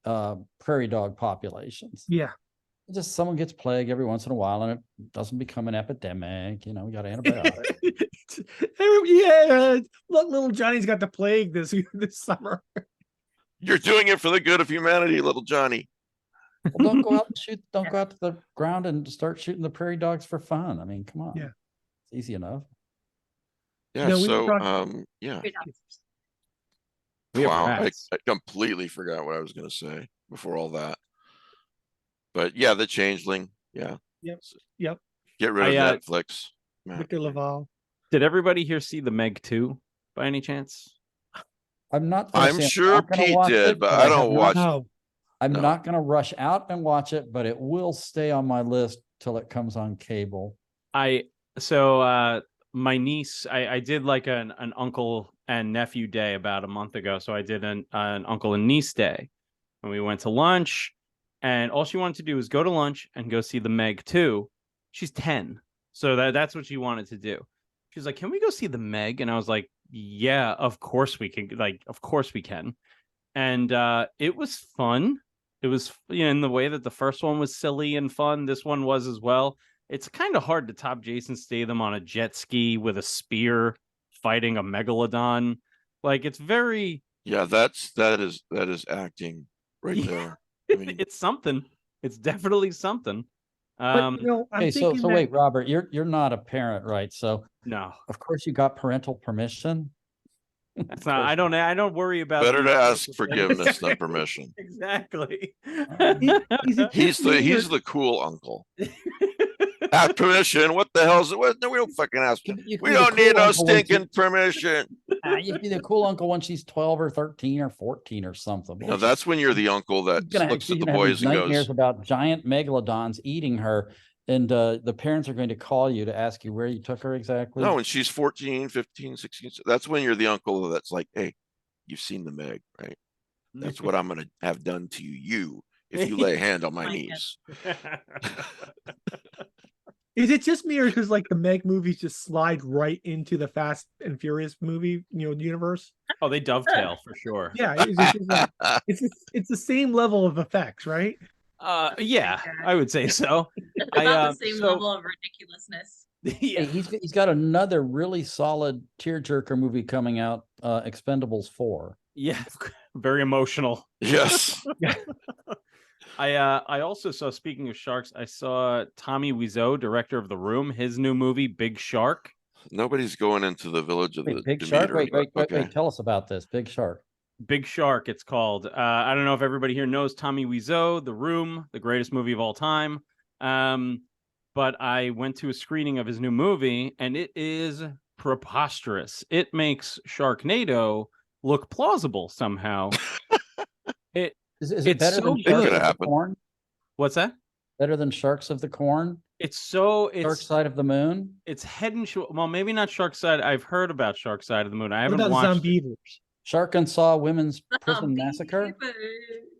prairie dog populations. Yeah. Just someone gets plague every once in a while, and it doesn't become an epidemic. We got antibiotics. Yeah, look, little Johnny's got the plague this summer. You're doing it for the good of humanity, little Johnny. Well, don't go out and shoot. Don't go out to the ground and start shooting the prairie dogs for fun. I mean, come on. Yeah. It's easy enough. Yeah. No, we were So, talking- yeah. We have Wow. I rats. completely forgot what I was going to say before all that. But yeah, the changeling. Yeah. Yep. Yep. Get rid I, of Netflix. Matt. Victor Laval. Did everybody here see the Meg 2 by any chance? I'm not. gonna I'm say sure not gonna Pete watch did, it, but I I don't have watch not- No. I'm No. not going to rush out and watch it, but it will stay on my list till it comes on cable. My niece, I did like an uncle and nephew day about a month ago. So I did an uncle and niece day, and we went to lunch, and all she wanted to do was go to lunch and go see the Meg 2. She's 10, so that's what she wanted to do. She was like, "Can we go see the Meg?" And I was like, "Yeah, of course we can. Of course we can." And it was fun. It was, in the way that the first one was silly and fun, this one was as well. it's kind of hard to top Jason Statham on a jet ski with a spear fighting a megalodon. Like it's very Yeah, that is acting right Yeah. there. I mean, it's something. It's definitely something. But you know, I'm Okay, so thinking that wait, Robert, you're not a parent, right? So No, of course you got parental permission. that's not. I don't worry about. better the to ask social forgiveness than things. permission. Exactly. is it He's just me or- the cool uncle. Ask permission. What the hell's it? What? No, we don't fucking ask. You can We be the don't need cool no uncle when stinking permission. you can be the cool uncle when she's 12 or 13 or 14 or something. No, that's when you're the uncle that looks She's at the gonna have boys these and nightmares goes, about giant megalodons eating her, and the parents are going to call you to ask you where you took her exactly. no, when she's 14, 15, 16. That's when you're the uncle that's like, hey, you've seen the Meg, right? That's what I'm going to have done to you if you lay a hand on my Like it. knees. Is it just me or does like the Meg movies just slide right into the Fast and Furious movie, universe? Oh, they dovetail for sure. Yeah, it's just like it's the same level of effects, right? Yeah, I would say so. About the same level of ridiculousness. Yeah. Hey, he's got another really solid tearjerker movie coming out, Expendables 4. Yeah, very emotional. Yes. I also saw, speaking of sharks, I saw Tommy Wiseau, director of The Room, his new movie Big Shark. Nobody's going into the village of Wait, the Big Shark? Demeter. Wait, tell us about this. Big Shark. Big Shark, it's called. I don't know if everybody here knows Tommy Wiseau, The Room, the greatest movie of all time. But I went to a screening of his new movie, and it is preposterous. It makes Sharknado look plausible somehow. Is it It's better so than good. Sharks Could of the happen. Corn? What's that? Better than Sharks of the Corn? Dark Dark Side of the Moon? it's head and shoulders. Well, maybe not Shark Side. I've heard about Shark Side of the Moon. I What haven't about watched it. Zombievers? Arkansas Women's Prison Massacre?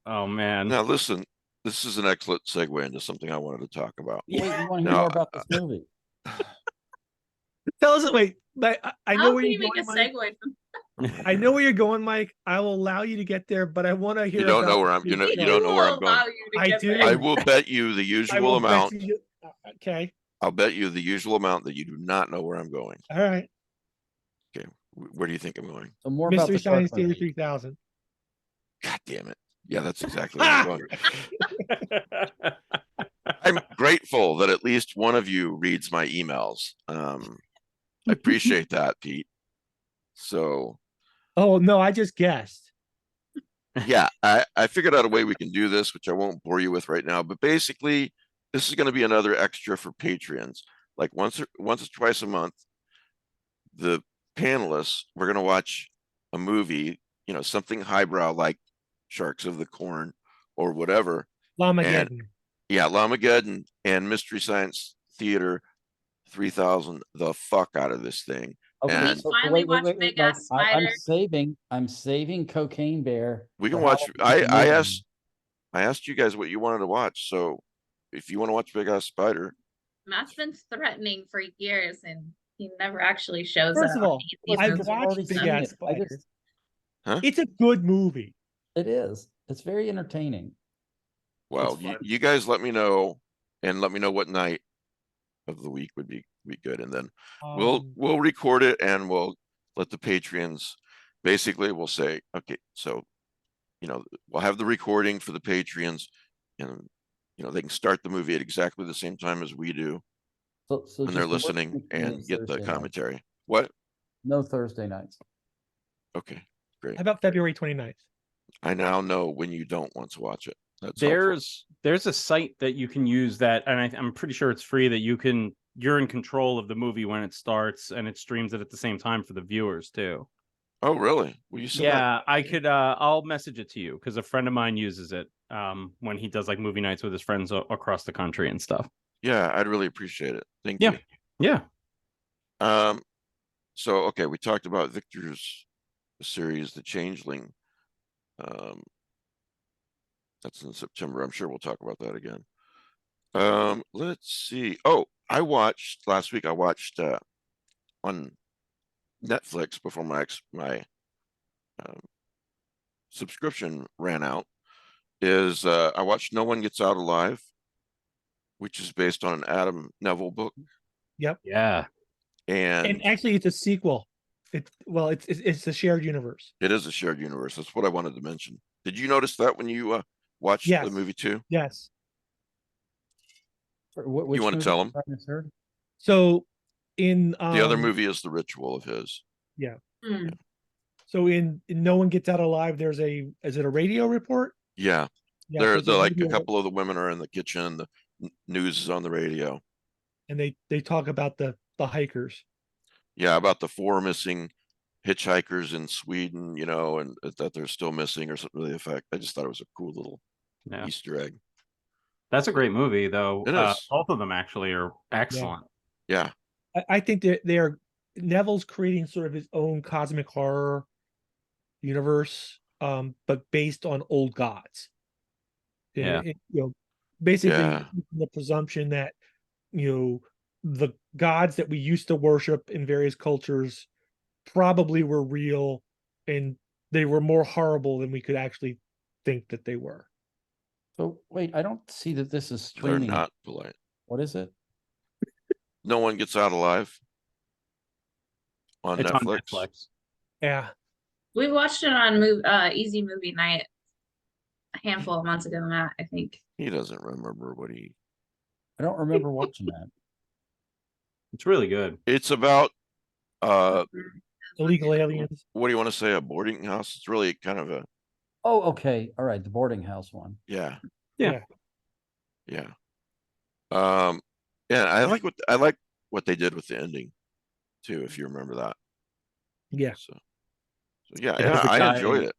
Oh man. Now, listen, this is an excellent segue into something I wanted to talk about. Wait, you want to hear No, more about this movie? Tell us. Wait, I know How where can you're you make going, a Mike. segue from I know where you're going, Mike. I will allow you to get there, but I want to hear. You don't know about where I'm. Big You Shark. don't know where I'm will allow going. you to I get do. there. I will bet you the I usual will amount. bet you- Okay. I'll bet you the usual amount that you do not know where I'm going. All right. Okay, where do you think I'm going? So more about Mystery the Shark Science Theater movie. 3000. God damn it! Yeah, that's exactly where I'm going. I'm grateful that at least one of you reads my emails. I appreciate that, Pete. So Oh no, I just guessed. yeah, I figured out a way we can do this, which I won't bore you with right now. But basically, this is going to be another extra for Patreons. Like once or twice a month, the panelists, we're going to watch a movie, something highbrow like Sharks of the Corn or whatever. Lamageddon. Yeah, Lamageddon and Mystery Science Theater 3000 the fuck out of this thing. Okay, And so Finally watch Big Mike, Ass I'm Spider. saving Cocaine Bear. we can for watch. Halloween I movie. asked you guys what you wanted to watch. So if you want to watch Big Ass Spider, Matt's been threatening for years and he never actually shows First up. of all, He's I've been- watched already Big seen Ass it. I Spider. just- It's a good movie. It is. It's very entertaining. well, It's fun. you guys let me know and let me know what night of the week would be good, and then we'll record it and we'll let the Patreons. Basically, we'll say, okay, so we'll have the recording for the Patreons, and they can start the movie at exactly the same time as we do So when they're just listening work and weekends, get the Thursday nights. commentary. What? No Thursday nights. Okay, great. How about February 29th? I now know when you don't want to watch it. That's helpful. There's a site that you can use that, and I'm pretty sure it's free, that you're in control of the movie when it starts, and it streams it at the same time for the viewers too. Oh, really? Will you send that? Yeah, I could. I'll message it to you because a friend of mine uses it when he does like movie nights with his friends across the country and stuff. Yeah, I'd really appreciate it. Thank Yeah. you. Yeah. So okay, we talked about Victor's series, The Changeling. That's in September. I'm sure we'll talk about that again. Let's see. Oh, last week I watched on Netflix before my subscription ran out. I watched No One Gets Out Alive which is based on an Adam Neville book. Yeah. And actually, it's a sequel. It's a shared universe. It is a shared universe. That's what I wanted to mention. Did you notice that when you watched Yes. the movie too? Yes. Which You want to movie tell was him? that, Miss Heard? So in The other movie is The Ritual of his. Hmm. So in No One Gets Out Alive, is it a radio report? Yeah. Yeah, They're there's like a radio, couple of the women are in the kitchen. The news is on the radio. and they talk about the hikers. Yeah, about the 4 missing hitchhikers in Sweden, you know, and that they're still missing or something to the effect. I just thought it was a cool little Yeah. Easter egg. That's a great movie, though. It is. Both of them actually are excellent. Yeah. I think that Neville's creating sort of his own cosmic horror universe, but based on old gods. Yeah. Basically Yeah. the presumption that the gods that we used to worship in various cultures probably were real, and they were more horrible than we could actually think that they were. So wait, I don't see that this is They're streaming. not polite. What is it? No One Gets Out Alive on It's Netflix. on Netflix. Yeah. We watched it on Easy Movie Night a handful of months ago, Matt, I think. He doesn't remember what I don't remember watching that. It's really good. it's about Illegal aliens. what do you want to say, a boarding house? It's really kind of a Oh, okay. All right. The boarding house one. yeah. Yeah. Yeah. Yeah, I like what they did with the ending too, if you remember that. Yeah. So yeah, It has the I guy- enjoyed it.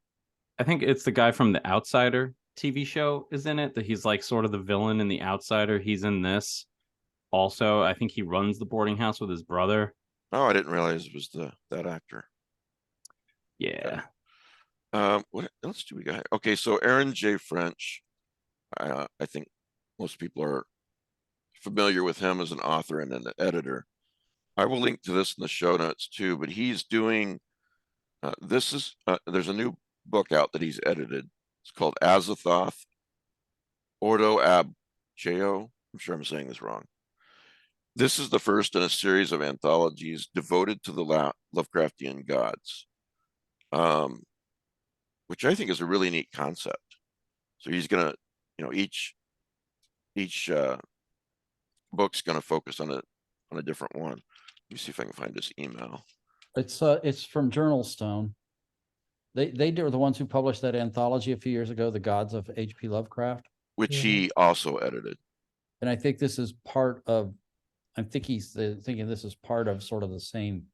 I think it's the guy from The Outsider TV show is in it, that he's like sort of the villain in The Outsider. He's in this also. I think he runs the boarding house with his brother. Oh, I didn't realize it was that actor. Yeah. What else do we got? Okay, so Aaron J. French, I think most people are familiar with him as an author and an editor. I will link to this in the show notes too, but he's doing, there's a new book out that he's edited. It's called Azathoth Ordo Ab Cheo. I'm sure I'm saying this wrong. This is the first in a series of anthologies devoted to the Lovecraftian gods, which I think is a really neat concept. So he's gonna, each book's gonna focus on a different one. Let me see if I can find this email. It's from Journal Stone. They were the ones who published that anthology a few years ago, The Gods of H.P. Lovecraft. Which he also edited. And I think this is part of, he's thinking this is part of sort of the same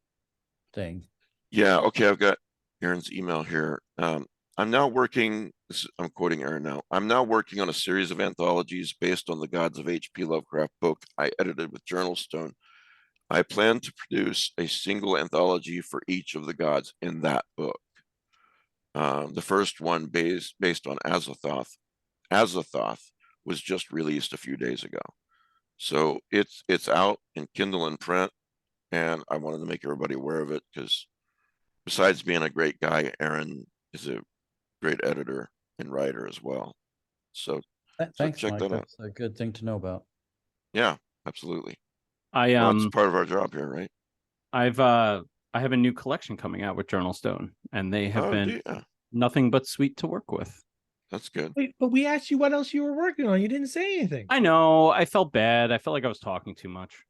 thing. Yeah, okay, I've got Aaron's email here. I'm now working, I'm quoting Aaron now. I'm now working on a series of anthologies based on the Gods of H.P. Lovecraft book I edited with Journal Stone. I plan to produce a single anthology for each of the gods in that book. The first one based on Azathoth was just released a few days ago. So it's out in Kindle and print, and I wanted to make everybody aware of it because besides being a great guy, Aaron is a great editor and writer as well. So Thanks, check Mike. that out. That's a good thing to know about. Yeah, absolutely. I Well, that's part of our job here, right? I have a new collection coming out with Journal Stone, and they have been yeah, nothing but sweet to work with. that's good. Wait, but we asked you what else you were working on. You didn't say anything. I know. I felt bad. I felt like I was talking too much.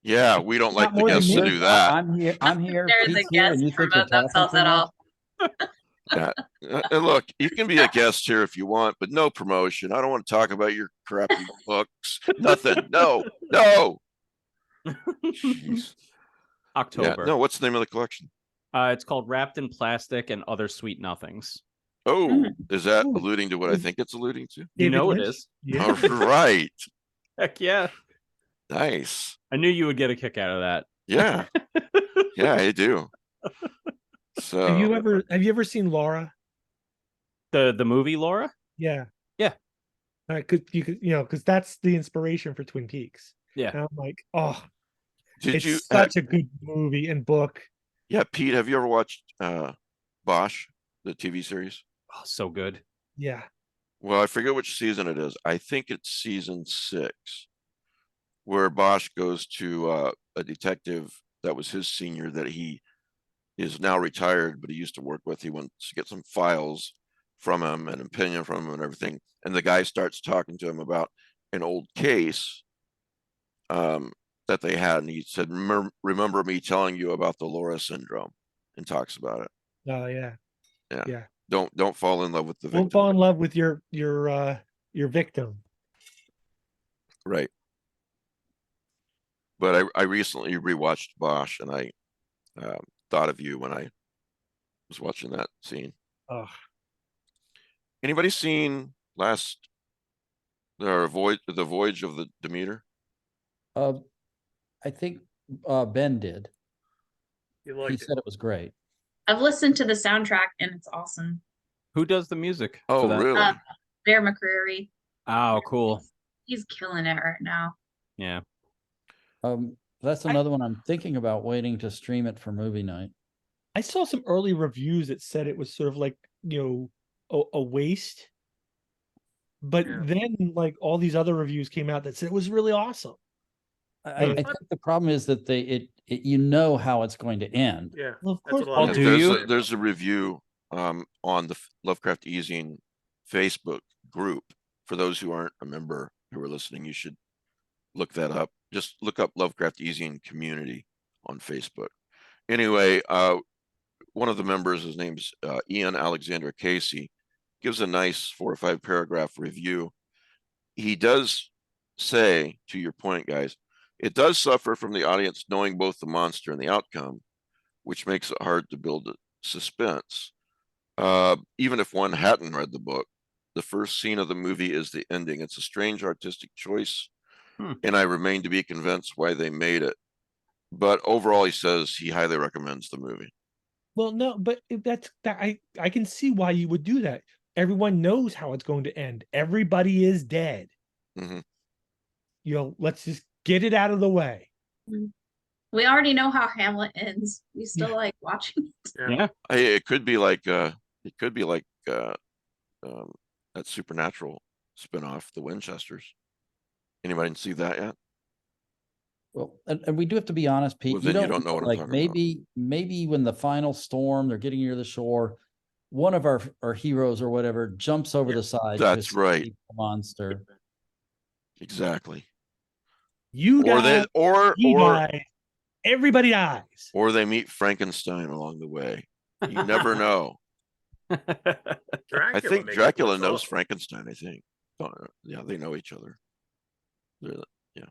Yeah, we don't like Not the more than guests to me. do that. I'm here. There's a Pete's here, guest and you think you're promote talking themselves too at much? all. Yeah. Look, you can be a guest here if you want, but no promotion. I don't want to talk about your crappy books. Nothing. No. Jeez. Yeah. October. No, what's the name of the collection? It's called Wrapped in Plastic and Other Sweet Nothings. Oh, is that Ooh. alluding to what I think it's alluding to? You David know Lynch? it is. Yeah. All right. Heck yeah. Nice. I knew you would get a kick out of that. Yeah. Yeah, I do. So Have you ever seen Laura? The movie, Laura? Yeah. Yeah. Because that's the inspiration for Twin Peaks. Yeah. And I'm like, oh, did it's you such a good movie and book. yeah, Pete, have you ever watched Bosch, the TV series? Oh, so good. Yeah. Well, I forget which season it is. I think it's season 6, where Bosch goes to a detective that was his senior that he is now retired, but he used to work with. He wants to get some files from him and opinion from him and everything. And the guy starts talking to him about an old case that they had. And he said, remember me telling you about the Laura syndrome, and talks about it. Oh yeah. Yeah. Yeah. Don't fall in love with the victim. Don't fall in love with your victim. Right. But I recently rewatched Bosch, and I thought of you when I was watching that scene. Oh, Anybody seen the Voyage of the Demeter? I think Ben did. You He liked it. said it was great. I've listened to the soundtrack and it's awesome. Who does the music? Oh, for that? really? Bear McCreary. Oh, cool. He's killing it right now. Yeah. That's another one I'm thinking about waiting to stream it for movie night. I saw some early reviews that said it was sort of like, a waste. But Yeah. then like all these other reviews came out that said it was really awesome. I think the problem is that you know how it's going to end. Yeah. Well, of That's course. what a lot Oh, of do people you? say. There's a review on the Lovecraft Easing Facebook group. For those who aren't a member who are listening, you should look that up. Just look up Lovecraft Easing Community on Facebook. Anyway, one of the members, his name's Ian Alexander Casey, gives a nice 4 or 5 paragraph review. He does say, to your point, guys, it does suffer from the audience knowing both the monster and the outcome, which makes it hard to build suspense. Even if one hadn't read the book, the first scene of the movie is the ending. It's a strange artistic choice, and I remain to be convinced why they made it. But overall, he says he highly recommends the movie. Well, no, but I can see why you would do that. Everyone knows how it's going to end. Everybody is dead. Mhm. Let's just get it out of the way. We already know how Hamlet ends. We still like watching it. Yeah. It could be like that Supernatural spinoff, The Winchesters. Anybody see that yet? Well, and we do have to be honest, Pete. Well, then you don't know what I'm like talking about. maybe when the final storm, they're getting near the shore, one of our heroes or whatever jumps over the side. That's to right. escape the monster. Exactly. You die, he dies, everybody dies. Or they meet Frankenstein along the way. You never know. I think makes it Dracula look knows awesome. Frankenstein. I think. Yeah, they know each other. Yeah.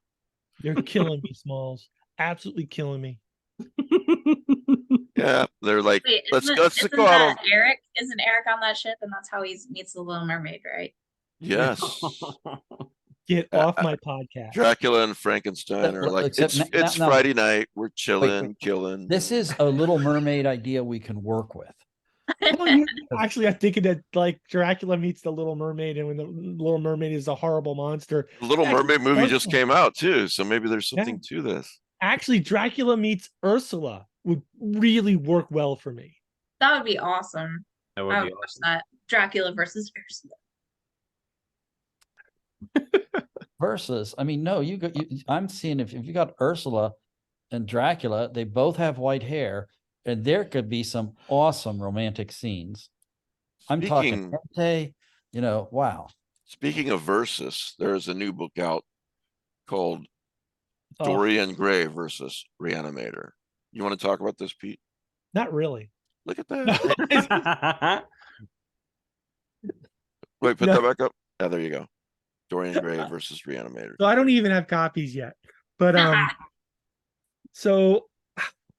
You're killing me, Smalls. Absolutely killing me. Yeah, they're like, Wait, let's isn't go out on. that Eric? Isn't Eric on that ship? And that's how he meets the Little Mermaid, right? Yes. Get off my podcast. Dracula and Frankenstein are like, Except it's now- Friday night. We're chilling, wait. killing. This is a Little Mermaid idea we can work with. Actually, I'm thinking that like Dracula meets the Little Mermaid, and when the Little Mermaid is a horrible monster. The Little Actually, Mermaid movie just Ursula- came out too, so maybe there's something to this. Actually, Dracula meets Ursula would really work well for me. That would be awesome. That I would would be watch awesome. that. Dracula versus Ursula. Versus, I mean, no, I'm seeing if you got Ursula and Dracula, they both have white hair, and there could be some awesome romantic scenes. I'm talking hentai, wow. Speaking of versus, there is a new book out called Oh. Dorian Gray versus Reanimator. You want to talk about this, Pete? Not really. Look at that. Wait, put No. that back up. Yeah, there you go. Dorian Gray versus Reanimator. So I don't even have copies yet. But so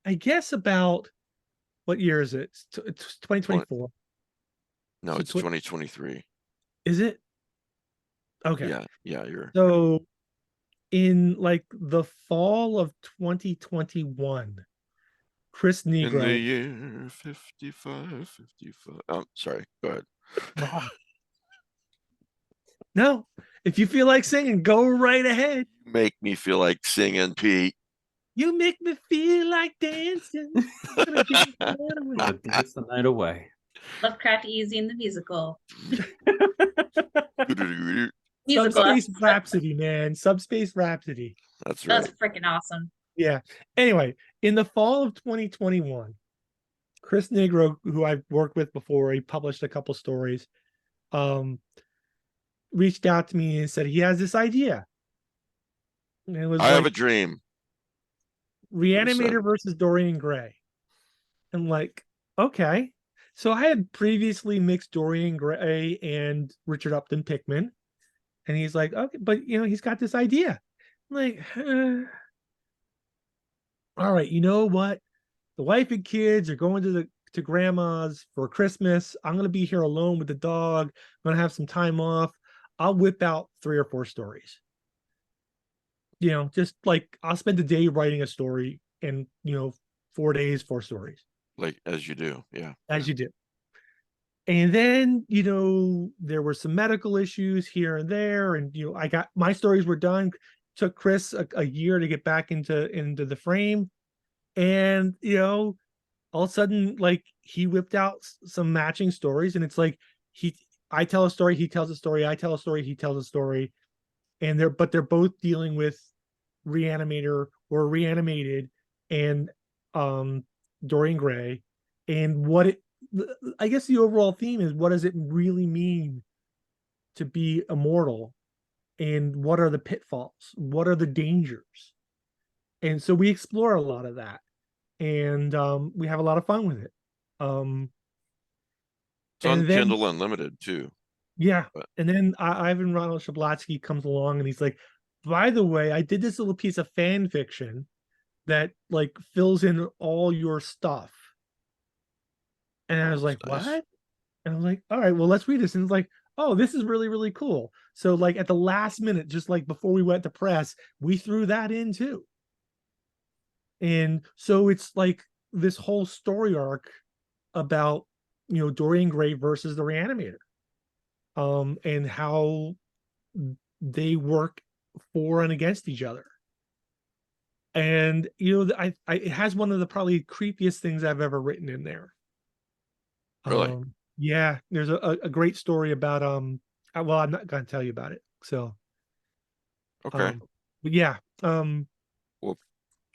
I guess about what year is it? It's 2024. No, So it's 2023. Is it? Okay. Yeah, you're. So in like the fall of 2021, Chris In the Negro. year 55. Sorry. Go ahead. No, if you feel like singing, go right ahead. Make me feel like singing, Pete. You make me feel like dancing. Gonna dance the night away. Dance the night away. Lovecraft Easy in the musical. Musical Subspace episode. Rhapsody, man. Subspace Rhapsody. That's right. That's freaking awesome. Yeah. Anyway, in the fall of 2021, Chris Negro, who I've worked with before, he published a couple stories, reached out to me and said he has this idea. And it was I have like a dream. Reanimator versus Dorian Gray. I'm like, okay. So I had previously mixed Dorian Gray and Richard Upton Pickman. And he's like, okay, but he's got this idea. I'm like, all right, you know what? The wife and kids are going to grandma's for Christmas. I'm gonna be here alone with the dog. I'm gonna have some time off. I'll whip out 3 or 4 stories. Just like I'll spend a day writing a story and 4 days, 4 stories. Like as you do, yeah. As you do. And then, there were some medical issues here and there. And, I got my stories were done. Took Chris a year to get back into the frame. And, all of a sudden, like he whipped out some matching stories. And it's like I tell a story, he tells a story, I tell a story, he tells a story. And they're both dealing with Reanimator or Reanimated and Dorian Gray. And I guess the overall theme is, what does it really mean to be immortal? And what are the pitfalls? What are the dangers? And so we explore a lot of that. And we have a lot of fun with it. It's on Kindle Unlimited too. Yeah. But And then Ivan Ronald Shablatsky comes along and he's like, by the way, I did this little piece of fan fiction that like fills in all your stuff. And I was like, nice. what? And I'm like, all right, well, let's read this. And it's like, oh, this is really, really cool. So like at the last minute, just like before we went to press, we threw that in too. And so it's like this whole story arc about, Dorian Gray versus the Reanimator. And how they work for and against each other. And, it has one of the probably creepiest things I've ever written in there. Really? Yeah, there's a great story about well, I'm not gonna tell you about it. So okay. But yeah, Well,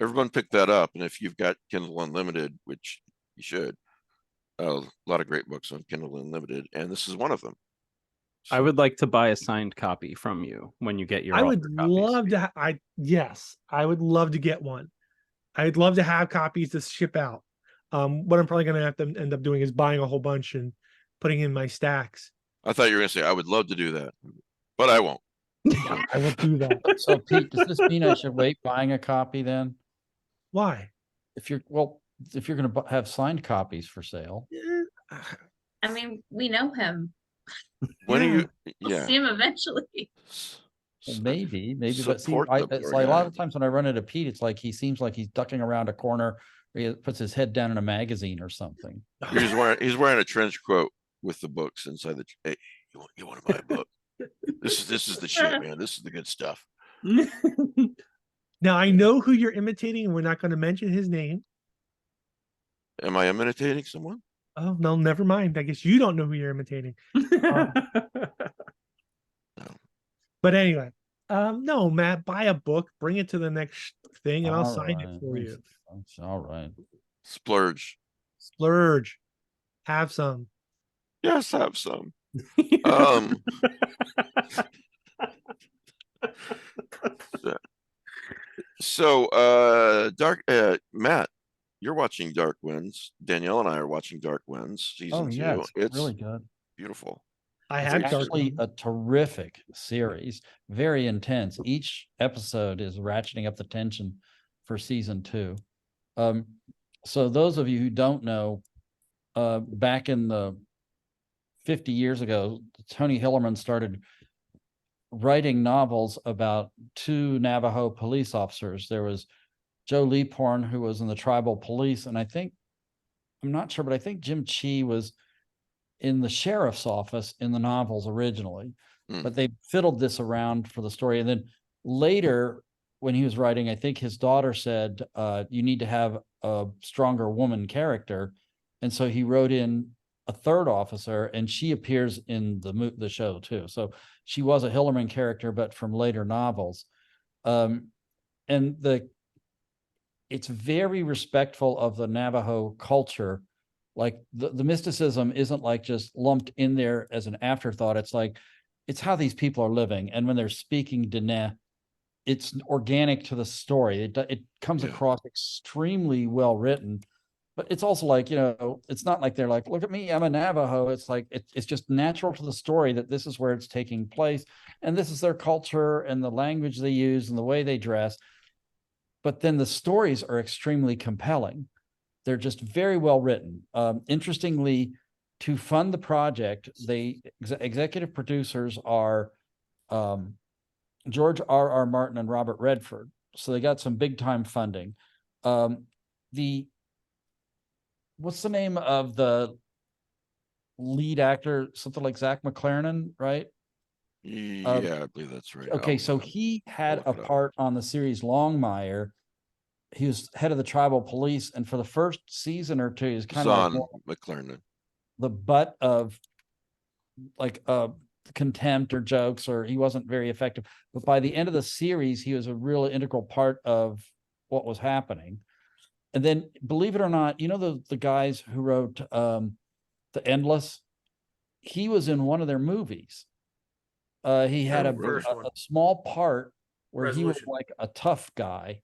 everyone pick that up, and if you've got Kindle Unlimited, which you should, a lot of great books on Kindle Unlimited, and this is one of them. I would like to buy a signed copy from you when you get your. I would author copies. love to. Yes, I would love to get one. I'd love to have copies to ship out. What I'm probably gonna have to end up doing is buying a whole bunch and putting in my stacks. I thought you were gonna say I would love to do that, but I won't. I will do that. So Pete, does this mean I should wait buying a copy then? Why? If you're going to have signed copies for sale. I mean, we know him. When are you? We'll Yeah. see him eventually. Well, maybe, but see, Support the it's poor like a lot of guy. times when I run into Pete, it's like he seems like he's ducking around a corner, or he puts his head down in a magazine or something. He's wearing a trench coat with the books inside the. Hey, you want to buy a book? This is the shit, man. This is the good stuff. Now I know who you're imitating, and we're not going to mention his name. Am I imitating someone? Oh no, never mind. I guess you don't know who you're imitating. But anyway, no, Matt, buy a book, bring it to the next thing, and I'll sign it for you. That's all right. Splurge. Splurge. Have some. Yes, have some. So Matt, you're watching Dark Winds. Danielle and I are watching Dark Winds season 2. Yeah, It's really good. beautiful. I It's have Dark actually Winds. a terrific series, very intense. Each episode is ratcheting up the tension for season 2. So those of you who don't know, back in the 50 years ago, Tony Hillerman started writing novels about 2 Navajo police officers. There was Joe Leaphorn, who was in the tribal police, and I'm not sure, but I think Jim Chee was in the sheriff's office in the novels originally. But they fiddled this around for the story. And then later, when he was writing, I think his daughter said, you need to have a stronger woman character. And so he wrote in a third officer, and she appears in the show too. So she was a Hillerman character, but from later novels. And it's very respectful of the Navajo culture. Like the mysticism isn't like just lumped in there as an afterthought. It's like, it's how these people are living. And when they're speaking Diné, it's organic to the story. It comes across extremely well written, but it's also like, it's not like they're like, look at me, I'm a Navajo. It's like, it's just natural to the story that this is where it's taking place. And this is their culture and the language they use and the way they dress. But then the stories are extremely compelling. They're just very well written. Interestingly, to fund the project, executive producers are George R.R. Martin and Robert Redford. So they got some big time funding. What's the name of the lead actor? Something like Zach McLaren, right? Yeah, I believe that's right. Okay, so he had a part on the series Longmire. He was head of the tribal police, and for the first season or two, he's kind of like McLaren, the butt of like contempt or jokes, or he wasn't very effective. But by the end of the series, he was a real integral part of what was happening. And then, believe it or not, the guys who wrote The Endless, he was in one of their movies. He had a small part where he was like a tough guy,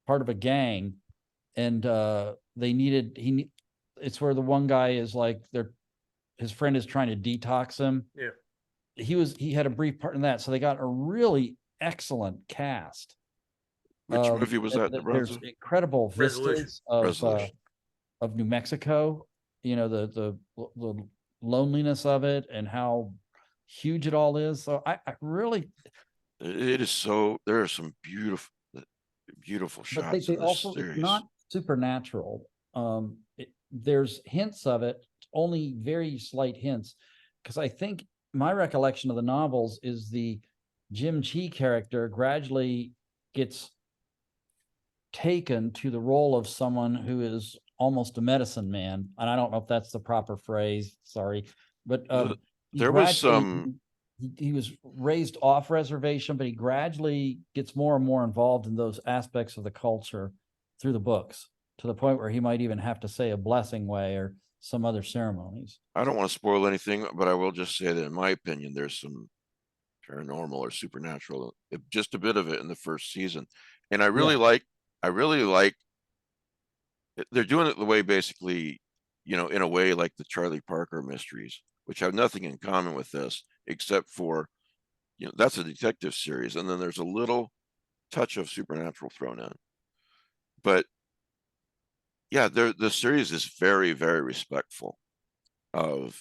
part of a gang, and it's where the one guy is like his friend is trying to detox him. Yeah. He had a brief part in that. So they got a really excellent cast. Which movie was that? There's incredible vistas of New Mexico, the loneliness of it and how huge it all is. So I really, it is so, there are some beautiful shots. But they also, it's not supernatural. There's hints of it, only very slight hints, because I think my recollection of the novels is the Jim Chi character gradually gets taken to the role of someone who is almost a medicine man. And I don't know if that's the proper phrase, sorry, but there was some, he was raised off reservation, but he gradually gets more and more involved in those aspects of the culture through the books, to the point where he might even have to say a blessing way or some other ceremonies. I don't want to spoil anything, but I will just say that in my opinion, there's some paranormal or supernatural, just a bit of it in the first season. And I really like, they're doing it the way basically, in a way like the Charlie Parker mysteries, which have nothing in common with this, except for, that's a detective series. And then there's a little touch of supernatural thrown in. But yeah, the series is very, very respectful of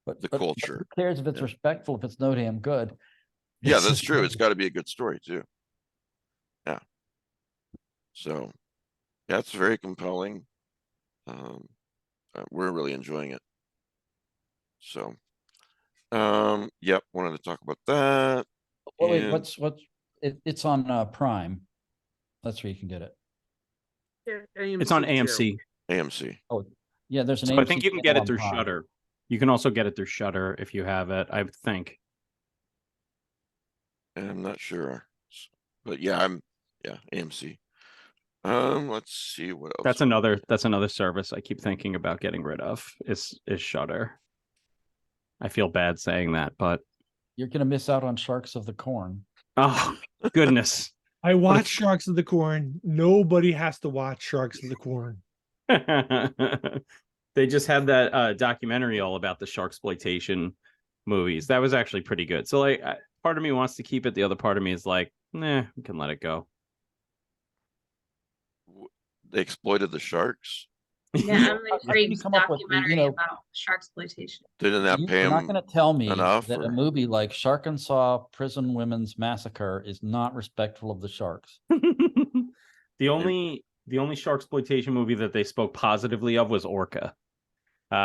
the culture. Who cares if it's respectful if it's no damn good? Yeah, that's true. It's got to be a good story too. Yeah. So yeah, it's very compelling. We're really enjoying it. So, yep, wanted to talk about that. Wait, it's on Prime. That's where you can get it. It's on AMC. AMC. Oh, yeah, there's an So AMC. I think you can get it through Prime. Shudder. You can also get it through Shudder if you have it, I think. I'm not sure, but yeah, AMC. Let's see what else. That's another service I keep thinking about getting rid of is Shudder. I feel bad saying that, but you're gonna miss out on Sharks of the Corn. Oh goodness. I watch Sharks of the Corn. Nobody has to watch Sharks of the Corn. They just had that documentary all about the sharksploitation movies. That was actually pretty good. So like, part of me wants to keep it. The other part of me is like, nah, we can let it go. They exploited the sharks. Yeah, Emily Freed's documentary about sharksploitation. Didn't that pay You're not going to tell me enough, that a movie like Sharkensaw Prison Women's Massacre is not respectful of the sharks. The only sharksploitation movie that they spoke positively of was Orca. Which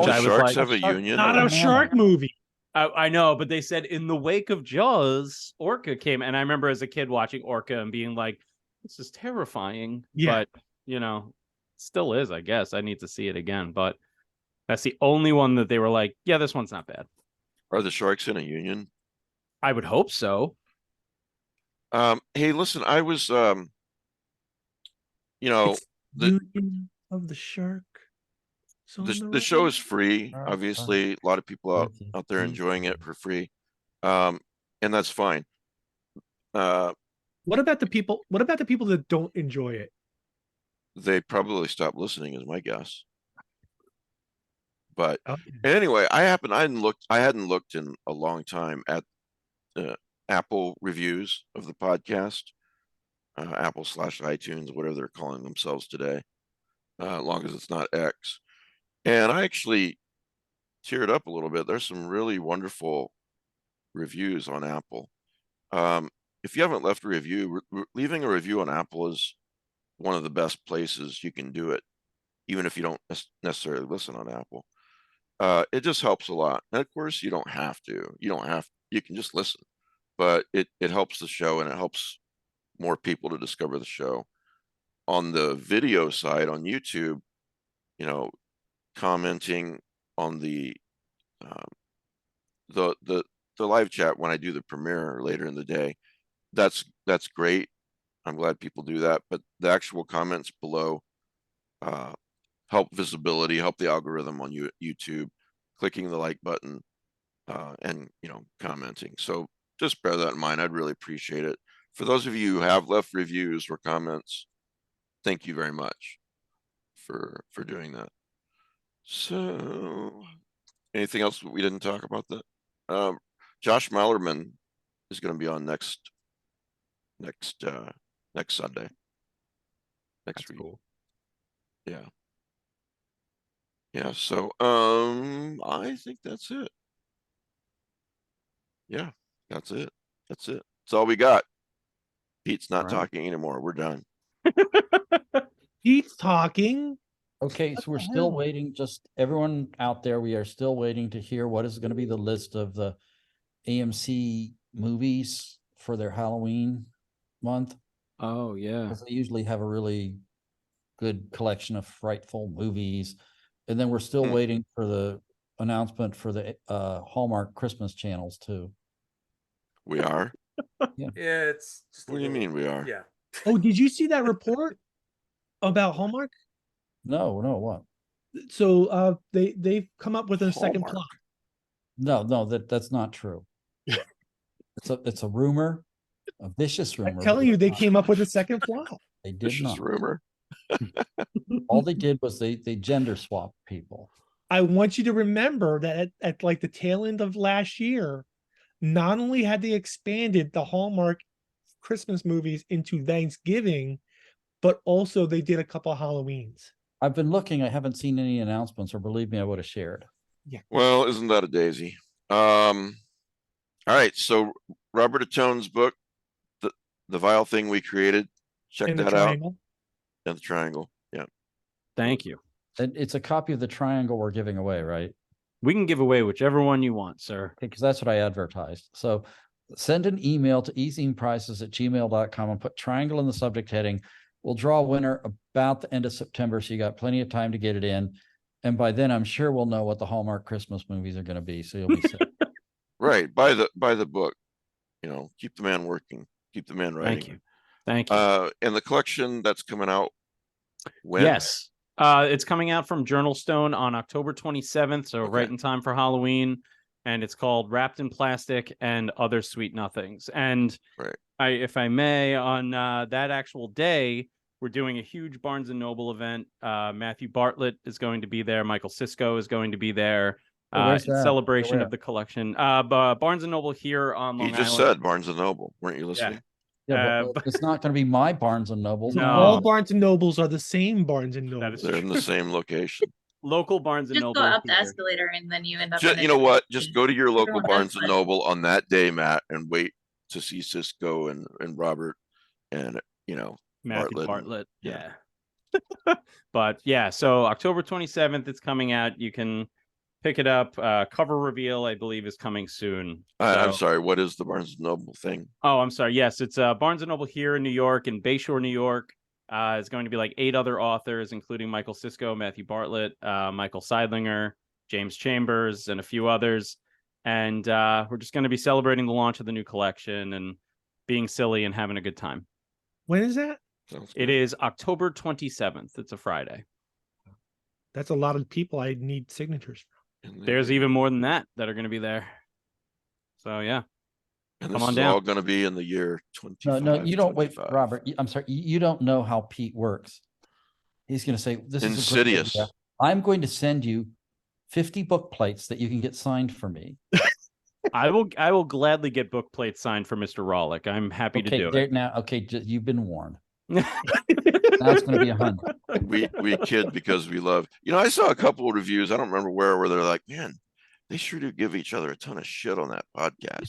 I was sharks like, have a union. Not a shark movie. I know, but they said in the wake of Jaws, Orca came, and I remember as a kid watching Orca and being like, this is terrifying. Yeah. But still is, I guess. I need to see it again. But That's the only one that they were like, yeah, this one's not bad. Are the sharks in a union? I would hope so. Hey, listen, I was you know, It's the Union of the Shark. So the show is free. Shark, Obviously, a lot of people out there enjoying it for free. And that's fine. What about the people? What about the people that don't enjoy it? They probably stopped listening, is my guess. But Okay. anyway, I hadn't looked in a long time at Apple reviews of the podcast, Apple/iTunes, whatever they're calling themselves today, as long as it's not X. And I actually teared up a little bit. There's some really wonderful reviews on Apple. If you haven't left a review, leaving a review on Apple is one of the best places you can do it, even if you don't necessarily listen on Apple. It just helps a lot. And of course, you don't have to. You can just listen. But it helps the show, and it helps more people to discover the show. On the video side, on YouTube, commenting on the live chat when I do the premiere later in the day, that's great. I'm glad people do that. But the actual comments below help visibility, help the algorithm on YouTube, clicking the like button, and commenting. So just bear that in mind. I'd really appreciate it. For those of you who have left reviews or comments, thank you very much for doing that. So anything else we didn't talk about that? Josh Mallerman is going to be on next Sunday. Next week. Cool. Yeah. Yeah, so I think that's it. Yeah, that's it. That's all we got. Pete's not talking anymore. We're done. He's talking. Okay, so we're the still hell? waiting, just everyone out there, we are still waiting to hear what is going to be the list of the AMC movies for their Halloween month. Oh, yeah. Because they usually have a really good collection of frightful movies. And then we're still waiting for the announcement for the Hallmark Christmas channels too. We are? Yeah, it's just What do you mean we are? Yeah. Oh, did you see that report about Hallmark? No, what? So they've come up with a second Hallmark. plot. No, that's not true. It's a rumor, a vicious rumor. I'm but telling you, it's they not. came up with a second plot. They did Vicious not. rumor. All they did was they gender swapped people. I want you to remember that at like the tail end of last year, not only had they expanded the Hallmark Christmas movies into Thanksgiving, but also they did a couple of Halloweens. I've been looking. I haven't seen any announcements, or believe me, I would have shared. Yeah. Well, isn't that a daisy? All right. So Robert Ottone's book, the vile thing we created. Check And the that out. triangle. And the triangle. Yeah. Thank you. And it's a copy of the triangle we're giving away, right? We can give away whichever one you want, sir. Because that's what I advertised. So send an email to easingprices@gmail.com and put triangle in the subject heading. We'll draw a winner about the end of September, so you got plenty of time to get it in. And by then, I'm sure we'll know what the Hallmark Christmas movies are going to be. So you'll be set. Right. Buy the book. Keep the man working. Keep the man writing. Thank you. And the collection that's coming out when? Yes. It's coming out from Journal Stone on October 27th, so right in time for Halloween. And it's called Wrapped in Plastic and Other Sweet Nothings. And if I may, on that actual day, we're doing a huge Barnes & Noble event. Matthew Bartlett is going to be there. Michael Sisko is going to be there. In celebration of the collection. Barnes & Noble here on Long Island. You just said Barnes & Noble. Weren't you listening? Yeah, but it's not going to be my Barnes and Nobles. No. All Barnes and Nobles are the same Barnes and Nobles. They're in the same location. Local Barnes and Just Noble. go up the escalator and then you end up. You know what? Just go to your local Everyone Barnes does and that. Noble on that day, Matt, and wait to see Cisco and Robert and Matthew Bartlett. Yeah. But yeah, so October 27th, it's coming out. You can pick it up. Cover reveal, I believe, is coming soon. I'm sorry. What is the Barnes & Noble thing? Oh, I'm sorry. Yes, it's Barnes & Noble here in New York, in Bayshore, New York. It's going to be like 8 other authors, including Michael Sisko, Matthew Bartlett, Michael Seidlinger, James Chambers, and a few others. And we're just going to be celebrating the launch of the new collection and being silly and having a good time. When is that? Sounds It good. is October 27th. It's a Friday. That's a lot of people I need signatures. And There's then- even more than that are going to be there. So yeah. And come this on is down. all going to be in the year 25. No, you don't wait, 25. Robert. I'm sorry. You don't know how Pete works. He's going to say, this is a great Insidious. idea. I'm going to send you 50 book plates that you can get signed for me. I will gladly get book plates signed for Mr. Rollick. I'm happy to do there it. now. Okay, you've been warned. Now it's going to be 100. We kid because we love, I saw a couple of reviews. I don't remember where they're like, man, they sure do give each other a ton of shit on that podcast.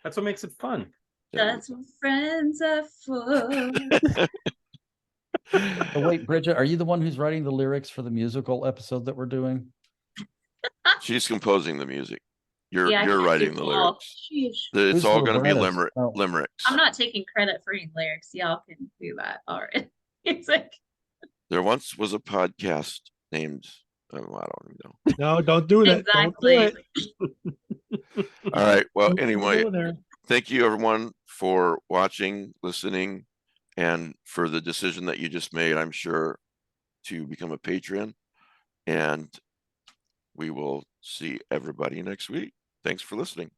That's what makes it fun. That's what friends are for. Oh, wait, Bridget, are you the one who's writing the lyrics for the musical episode that we're doing? She's composing the music. You're Yeah, I can't writing do the all. lyrics. Sheesh. It's Who's all the going to be librettist? Oh. limericks. I'm not taking credit for any lyrics. Y'all can do that already. It's like, There once was a podcast named, I don't even know. No, don't do that. exactly. Don't do it. All right. Well, Don't anyway, go there. thank you everyone for watching, listening, and for the decision that you just made, I'm sure, to become a patron. And we will see everybody next week. Thanks for listening.